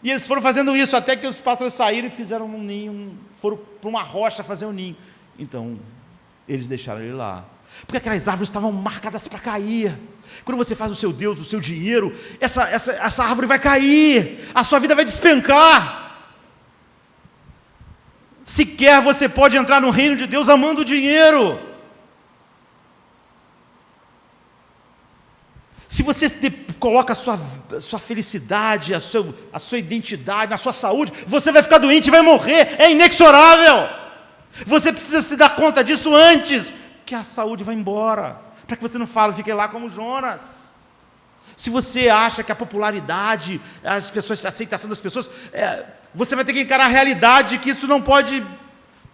Speaker 3: E eles foram fazendo isso, até que os pássaros saíram e fizeram um ninho, foram para uma rocha fazer um ninho. Então, eles deixaram ele lá, porque aquelas árvores estavam marcadas para cair. Quando você faz o seu Deus, o seu dinheiro, essa árvore vai cair, a sua vida vai despencar. Sequer você pode entrar no reino de Deus amando o dinheiro. Se você coloca a sua felicidade, a sua identidade, na sua saúde, você vai ficar doente e vai morrer, é inexorável. Você precisa se dar conta disso antes que a saúde vai embora, para que você não fique lá como Jonas. Se você acha que a popularidade, a aceitação das pessoas, você vai ter que encarar a realidade que isso não pode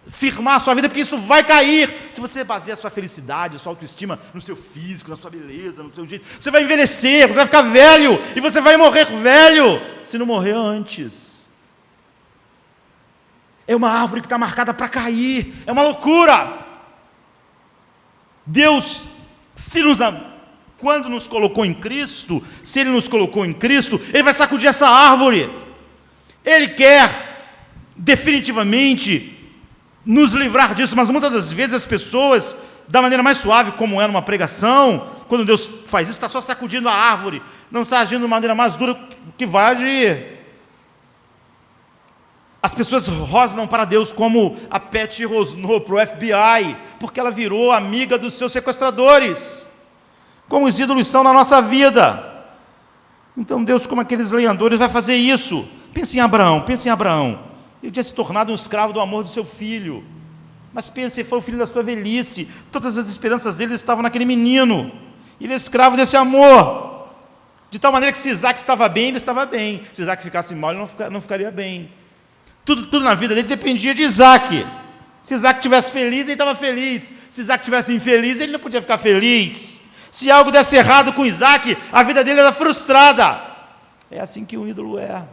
Speaker 3: firmar a sua vida, porque isso vai cair. Se você baseia a sua felicidade, a sua autoestima no seu físico, na sua beleza, no seu jeito, você vai envelhecer, você vai ficar velho, e você vai morrer velho, se não morrer antes. É uma árvore que está marcada para cair, é uma loucura. Deus, quando nos colocou em Cristo, se Ele nos colocou em Cristo, Ele vai sacudir essa árvore. Ele quer definitivamente nos livrar disso, mas muitas das vezes as pessoas, da maneira mais suave, como é numa pregação, quando Deus faz isso, está só sacudindo a árvore, não está agindo de maneira mais dura que vai agir. As pessoas rosnam para Deus como a Patty rosnou para o FBI, porque ela virou amiga dos seus sequestradores, como os ídolos são na nossa vida. Então Deus, como aqueles lenhadores, vai fazer isso. Pense em Abraão. Ele tinha se tornado um escravo do amor do seu filho, mas pense, foi o filho da sua velhice, todas as esperanças dele estavam naquele menino, ele é escravo desse amor, de tal maneira que se Isaac estava bem, ele estava bem, se Isaac ficasse mal, ele não ficaria bem. Tudo na vida dele dependia de Isaac. Se Isaac estivesse feliz, ele estava feliz. Se Isaac estivesse infeliz, ele não podia ficar feliz. Se algo desse errado com Isaac, a vida dele era frustrada. É assim que o ídolo é.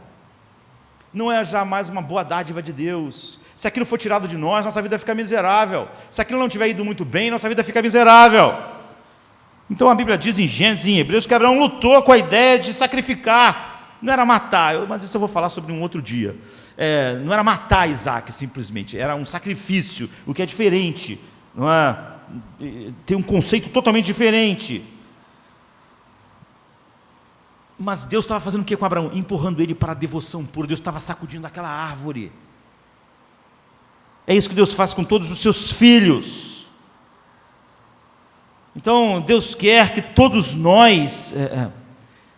Speaker 3: Não é jamais uma boa dádiva de Deus. Se aquilo for tirado de nós, nossa vida fica miserável. Se aquilo não tiver ido muito bem, nossa vida fica miserável. Então a Bíblia diz em Gênesis e em Hebreus que Abraão lutou com a ideia de sacrificar. Não era matar, mas isso eu vou falar sobre um outro dia. Não era matar Isaac simplesmente, era um sacrifício, o que é diferente, não é? Tem um conceito totalmente diferente. Mas Deus estava fazendo o que com Abraão? Empurrando ele para a devoção pura. Deus estava sacudindo aquela árvore. É isso que Deus faz com todos os seus filhos. Então Deus quer que todos nós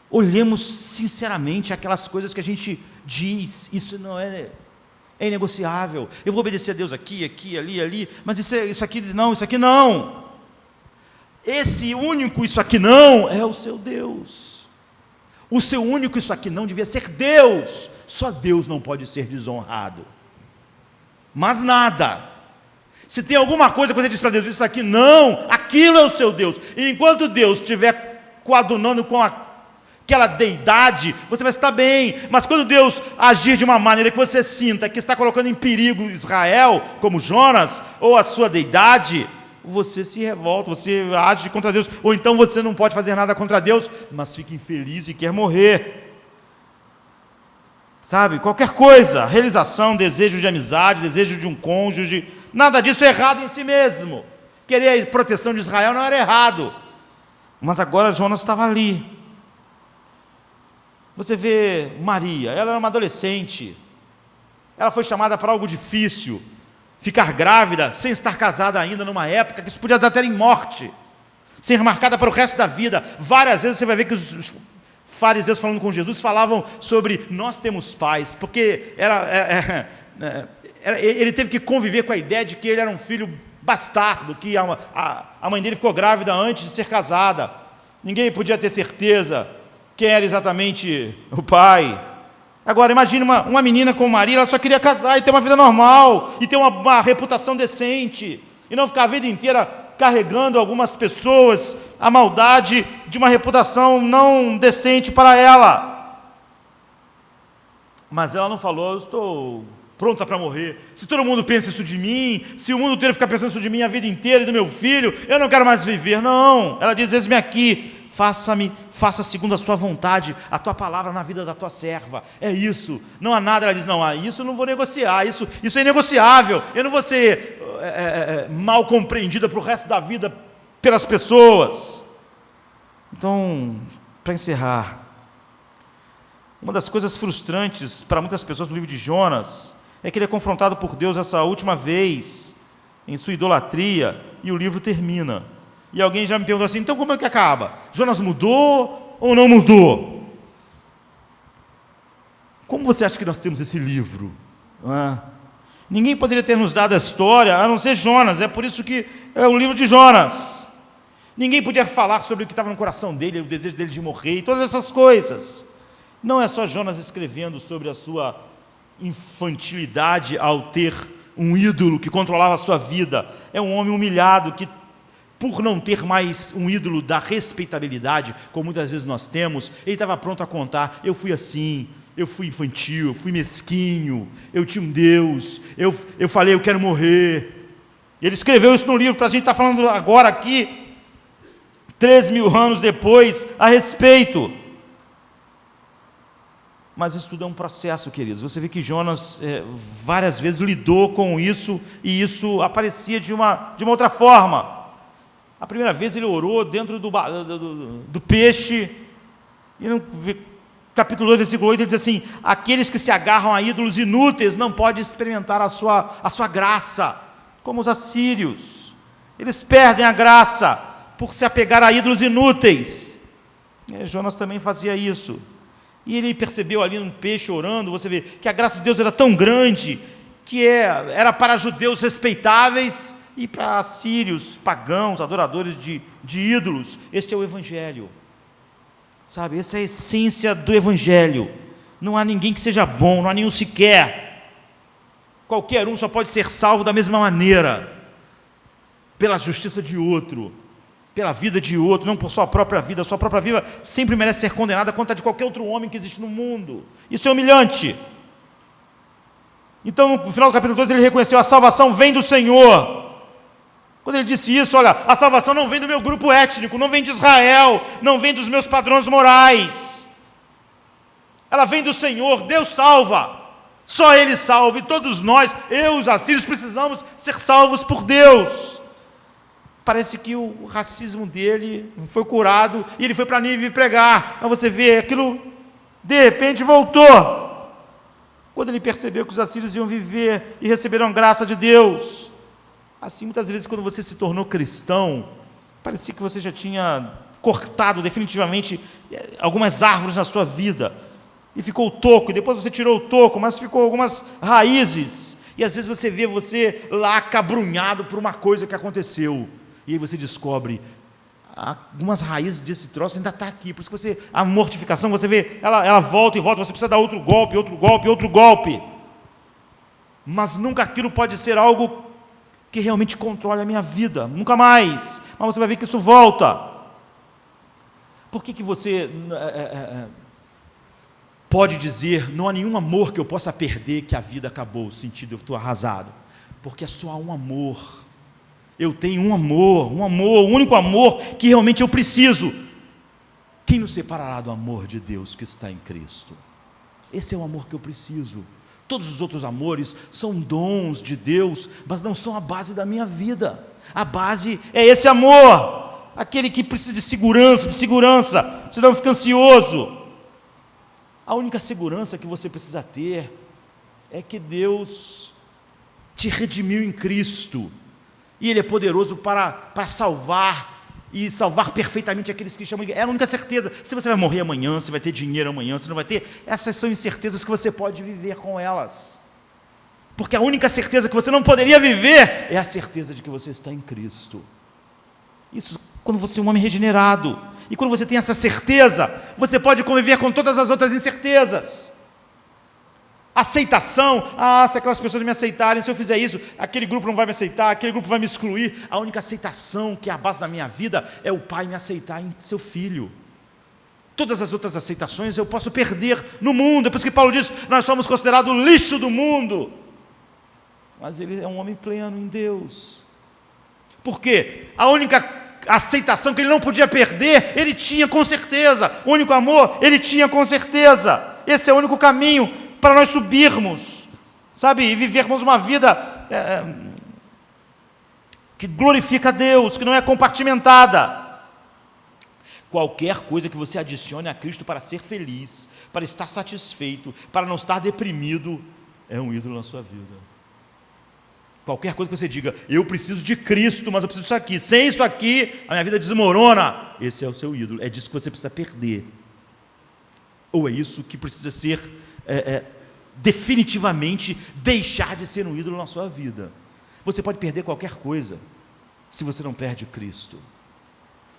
Speaker 3: olhemos sinceramente aquelas coisas que a gente diz, isso não é inegociável, eu vou obedecer a Deus aqui, ali, mas isso aqui não, esse único isso aqui não, é o seu Deus, o seu único isso aqui não devia ser Deus, só Deus não pode ser desonrado, mas nada, se tem alguma coisa que você diz para Deus, isso aqui não, aquilo é o seu Deus, e enquanto Deus estiver coadunando com aquela deidade, você vai estar bem, mas quando Deus agir de uma maneira que você sinta que está colocando em perigo Israel, como Jonas, ou a sua deidade, você se revolta, você age contra Deus, ou então você não pode fazer nada contra Deus, mas fica infeliz e quer morrer, sabe, qualquer coisa, realização, desejo de amizade, desejo de um cônjuge, nada disso é errado em si mesmo, querer a proteção de Israel não era errado, mas agora Jonas estava ali. Você vê Maria, ela era uma adolescente, ela foi chamada para algo difícil, ficar grávida, sem estar casada ainda, numa época que isso podia dar até em morte, ser marcada para o resto da vida. Várias vezes você vai ver que os fariseus falando com Jesus falavam sobre nós temos pais, porque ele teve que conviver com a ideia de que ele era um filho bastardo, que a mãe dele ficou grávida antes de ser casada, ninguém podia ter certeza quem era exatamente o pai. Agora imagine uma menina como Maria, ela só queria casar e ter uma vida normal, e ter uma reputação decente, e não ficar a vida inteira carregando algumas pessoas a maldade de uma reputação não decente para ela. Mas ela não falou, eu estou pronta para morrer, se todo mundo pensa isso de mim, se o mundo inteiro ficar pensando isso de mim a vida inteira e do meu filho, eu não quero mais viver. Não, ela diz, eis-me aqui, faça segundo a sua vontade, a tua palavra na vida da tua serva, é isso, não há nada. Ela diz, não, isso eu não vou negociar, isso é inegociável, eu não vou ser mal compreendida para o resto da vida pelas pessoas. Então, para encerrar, uma das coisas frustrantes para muitas pessoas no livro de Jonas, é que ele é confrontado por Deus essa última vez, em sua idolatria, e o livro termina. E alguém já me perguntou assim, então como é que acaba? Jonas mudou ou não mudou? Como você acha que nós temos esse livro? Ninguém poderia ter nos dado a história, a não ser Jonas, é por isso que é o livro de Jonas. Ninguém podia falar sobre o que estava no coração dele, o desejo dele de morrer, e todas essas coisas. Não é só Jonas escrevendo sobre a sua infantilidade ao ter um ídolo que controlava a sua vida, é um homem humilhado que, por não ter mais um ídolo da respeitabilidade, como muitas vezes nós temos, ele estava pronto a contar, eu fui assim, eu fui infantil, eu fui mesquinho, eu tinha um Deus, eu falei, eu quero morrer. Ele escreveu isso no livro, para a gente estar falando agora aqui, 3.000 anos depois, a respeito. Mas isso tudo é um processo, queridos. Você vê que Jonas várias vezes lidou com isso, e isso aparecia de uma outra forma. A primeira vez ele orou dentro do peixe, e no capítulo 2, versículo 8, ele diz assim: aqueles que se agarram a ídolos inúteis não podem experimentar a sua graça, como os assírios. Eles perdem a graça por se apegar a ídolos inúteis. Jonas também fazia isso. E ele percebeu ali um peixe orando, você vê que a graça de Deus era tão grande, que era para judeus respeitáveis e para assírios, pagãos, adoradores de ídolos. Este é o Evangelho, sabe? Essa é a essência do Evangelho. Não há ninguém que seja bom, não há nenhum sequer. Qualquer um só pode ser salvo da mesma maneira, pela justiça de outro, pela vida de outro, não por sua própria vida. Sua própria vida sempre merece ser condenada contra a de qualquer outro homem que existe no mundo. Isso é humilhante. Então, no final do capítulo 2, ele reconheceu: a salvação vem do Senhor. Quando ele disse isso, olha, a salvação não vem do meu grupo étnico, não vem de Israel, não vem dos meus padrões morais. Ela vem do Senhor. Deus salva. Só Ele salva. E todos nós, os assírios, precisamos ser salvos por Deus. Parece que o racismo dele foi curado e ele foi para Nínive pregar. Mas você vê, aquilo de repente voltou. Quando ele percebeu que os assírios iam viver e receberam a graça de Deus. Assim, muitas vezes, quando você se tornou cristão, parecia que você já tinha cortado definitivamente algumas árvores na sua vida. E ficou o toco, e depois você tirou o toco, mas ficou algumas raízes. E às vezes você vê você lá acabrunhado por uma coisa que aconteceu. E aí você descobre, algumas raízes desse troço ainda está aqui. Por isso que a mortificação, você vê, ela volta e volta, você precisa dar outro golpe, outro golpe, outro golpe. Mas nunca aquilo pode ser algo que realmente controle a minha vida, nunca mais. Mas você vai ver que isso volta. Por que você pode dizer: não há nenhum amor que eu possa perder, que a vida acabou, o sentido, eu estou arrasado? Porque é só há um amor. Eu tenho um amor, o único amor que realmente eu preciso. Quem nos separará do amor de Deus que está em Cristo? Esse é o amor que eu preciso. Todos os outros amores são dons de Deus, mas não são a base da minha vida. A base é esse amor, aquele que precisa de segurança, senão fica ansioso. A única segurança que você precisa ter é que Deus te redimiu em Cristo. E Ele é poderoso para salvar, e salvar perfeitamente aqueles que chamam. É a única certeza. Se você vai morrer amanhã, se vai ter dinheiro amanhã, se não vai ter, essas são incertezas que você pode viver com elas. Porque a única certeza que você não poderia viver é a certeza de que você está em Cristo. Isso quando você é um homem regenerado. E quando você tem essa certeza, você pode conviver com todas as outras incertezas. Aceitação: se aquelas pessoas me aceitarem, se eu fizer isso, aquele grupo não vai me aceitar, aquele grupo vai me excluir. A única aceitação que é a base da minha vida é o Pai me aceitar em seu Filho. Todas as outras aceitações eu posso perder no mundo. É por isso que Paulo diz: nós somos considerados o lixo do mundo. Mas ele é um homem pleno em Deus. Por quê? A única aceitação que ele não podia perder, ele tinha com certeza. O único amor, ele tinha com certeza. Esse é o único caminho para nós subirmos, sabe, e vivermos uma vida que glorifica a Deus, que não é compartimentada. Qualquer coisa que você adicione a Cristo para ser feliz, para estar satisfeito, para não estar deprimido, é um ídolo na sua vida. Qualquer coisa que você diga: eu preciso de Cristo, mas eu preciso disso aqui, sem isso aqui a minha vida desmorona, esse é o seu ídolo. É disso que você precisa perder. Ou é isso que precisa ser definitivamente deixar de ser um ídolo na sua vida. Você pode perder qualquer coisa se você não perde Cristo.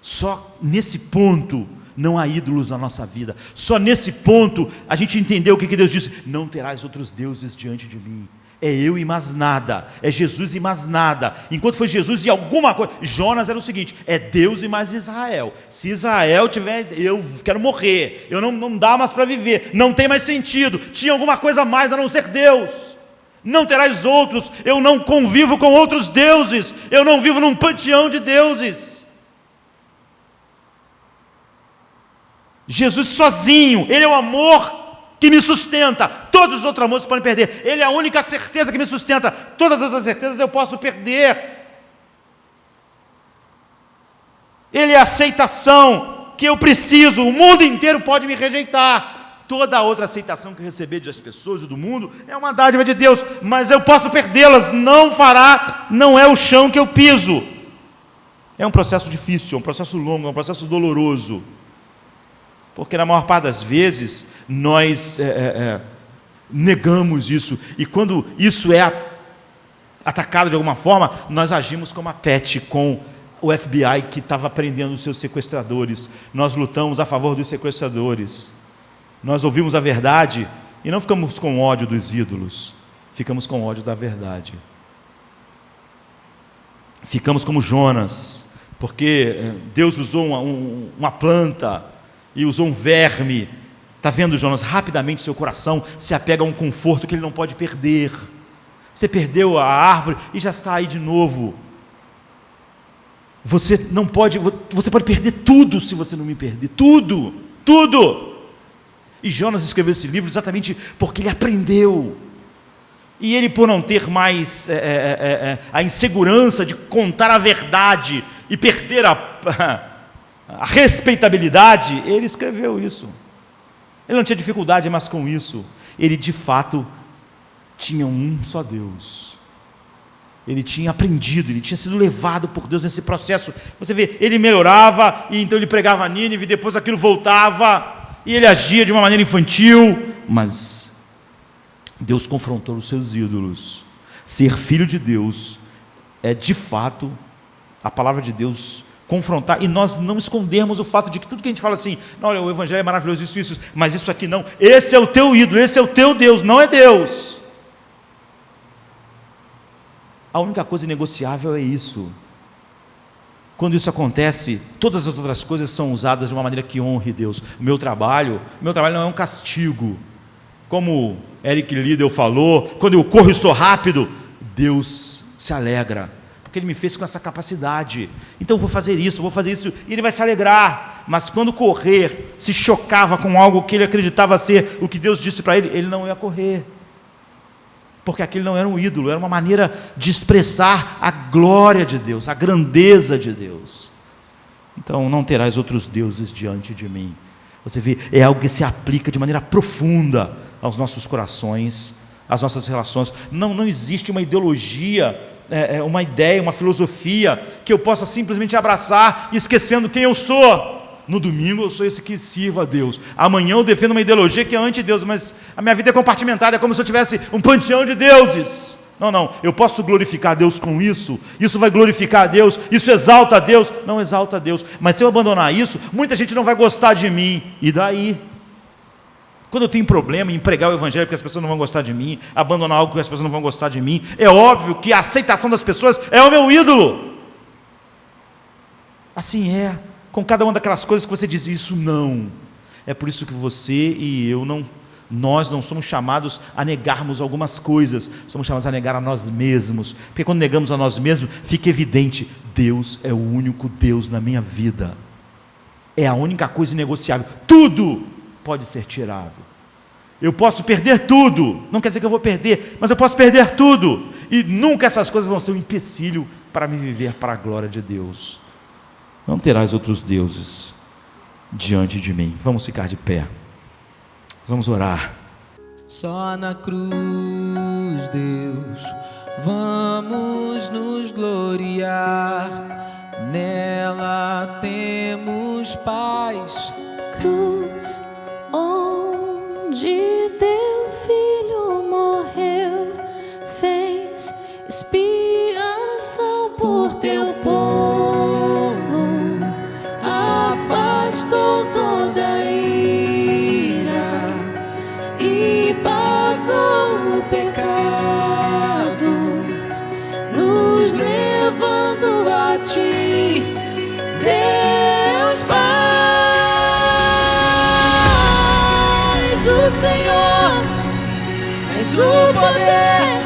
Speaker 3: Só nesse ponto não há ídolos na nossa vida. Só nesse ponto a gente entendeu o que Deus disse: não terás outros deuses diante de mim. É eu e mais nada, é Jesus e mais nada. Enquanto foi Jesus e alguma coisa. Jonas era o seguinte: é Deus e mais Israel. Se Israel tiver, eu quero morrer, eu não dá mais para viver, não tem mais sentido. Tinha alguma coisa a mais a não ser Deus. Não terás outros, eu não convivo com outros deuses, eu não vivo num panteão de deuses. Jesus sozinho, Ele é o amor que me sustenta. Todos os outros amores podem perder. Ele é a única certeza que me sustenta. Todas as outras certezas eu posso perder. Ele é a aceitação que eu preciso. O mundo inteiro pode me rejeitar. Toda a outra aceitação que eu receber das pessoas e do mundo é uma dádiva de Deus, mas eu posso perdê-las. Não é o chão que eu piso. É um processo difícil, é um processo longo, é um processo doloroso. Porque na maior parte das vezes nós negamos isso. E quando isso é atacado de alguma forma, nós agimos como a PET com o FBI que estava prendendo os seus sequestradores. Nós lutamos a favor dos sequestradores. Nós ouvimos a verdade e não ficamos com ódio dos ídolos, ficamos com ódio da verdade. Ficamos como Jonas, porque Deus usou uma planta e usou um verme. Está vendo, Jonas? Rapidamente seu coração se apega a um conforto que ele não pode perder. Você perdeu a árvore e já está aí de novo. Você pode perder tudo se você não me perder. Tudo. E Jonas escreveu esse livro exatamente porque ele aprendeu. E ele, por não ter mais a insegurança de contar a verdade e perder a respeitabilidade, ele escreveu isso. Ele não tinha dificuldade mais com isso. Ele, de fato, tinha um só Deus. Ele tinha aprendido, ele tinha sido levado por Deus nesse processo. Você vê, ele melhorava, e então ele pregava a Nínive, e depois aquilo voltava, e ele agia de uma maneira infantil, mas Deus confrontou os seus ídolos. Ser filho de Deus é, de fato, a palavra de Deus confrontar, e nós não escondermos o fato de que tudo que a gente fala assim, não, olha, o evangelho é maravilhoso, isso, mas isso aqui não, esse é o teu ídolo, esse é o teu Deus, não é Deus. A única coisa inegociável é isso. Quando isso acontece, todas as outras coisas são usadas de uma maneira que honre Deus. O meu trabalho não é um castigo. Como Eric Liddell falou, quando eu corro e sou rápido, Deus se alegra, porque Ele me fez com essa capacidade. Então eu vou fazer isso, e Ele vai se alegrar. Mas quando correr se chocava com algo que ele acreditava ser o que Deus disse para ele, ele não ia correr. Porque aquele não era um ídolo, era uma maneira de expressar a glória de Deus, a grandeza de Deus. Então, não terás outros deuses diante de mim. Você vê, é algo que se aplica de maneira profunda aos nossos corações, às nossas relações. Não existe uma ideologia, uma ideia, uma filosofia que eu possa simplesmente abraçar, esquecendo quem eu sou. No domingo eu sou esse que sirva a Deus. Amanhã eu defendo uma ideologia que é anti-Deus, mas a minha vida é compartimentada, é como se eu tivesse um panteão de deuses. Não, eu posso glorificar a Deus com isso vai glorificar a Deus, isso exalta a Deus. Não exalta a Deus, mas se eu abandonar isso, muita gente não vai gostar de mim. E daí? Quando eu tenho problema em pregar o evangelho porque as pessoas não vão gostar de mim, abandonar algo que as pessoas não vão gostar de mim, é óbvio que a aceitação das pessoas é o meu ídolo. Assim é com cada uma daquelas coisas que você diz, isso não. É por isso que você e eu nós não somos chamados a negarmos algumas coisas, somos chamados a negar a nós mesmos, porque quando negamos a nós mesmos, fica evidente, Deus é o único Deus na minha vida, é a única coisa inegociável, tudo pode ser tirado, eu posso perder tudo, não quer dizer que eu vou perder, mas eu posso perder tudo, e nunca essas coisas vão ser um empecilho para me viver para a glória de Deus. Não terás outros deuses diante de mim. Vamos ficar de pé. Vamos orar.
Speaker 1: Só na cruz, Deus, vamos nos gloriar. Nela temos paz.
Speaker 2: Cruz, onde teu filho morreu, fez expiação por teu povo, afastou toda a ira e pagou o pecado, nos levando a ti, Deus Pai. És o Senhor, és o poder,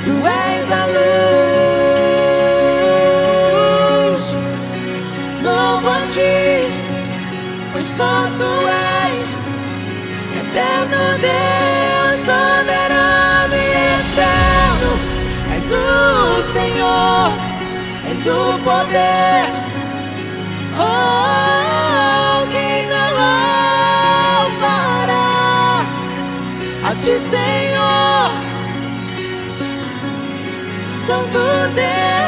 Speaker 2: tu és a luz. Louvo a ti, pois só tu és eterno Deus, soberano e eterno. És o Senhor, és o poder. Oh, quem não louvará a Ti, Senhor, Santo Deus.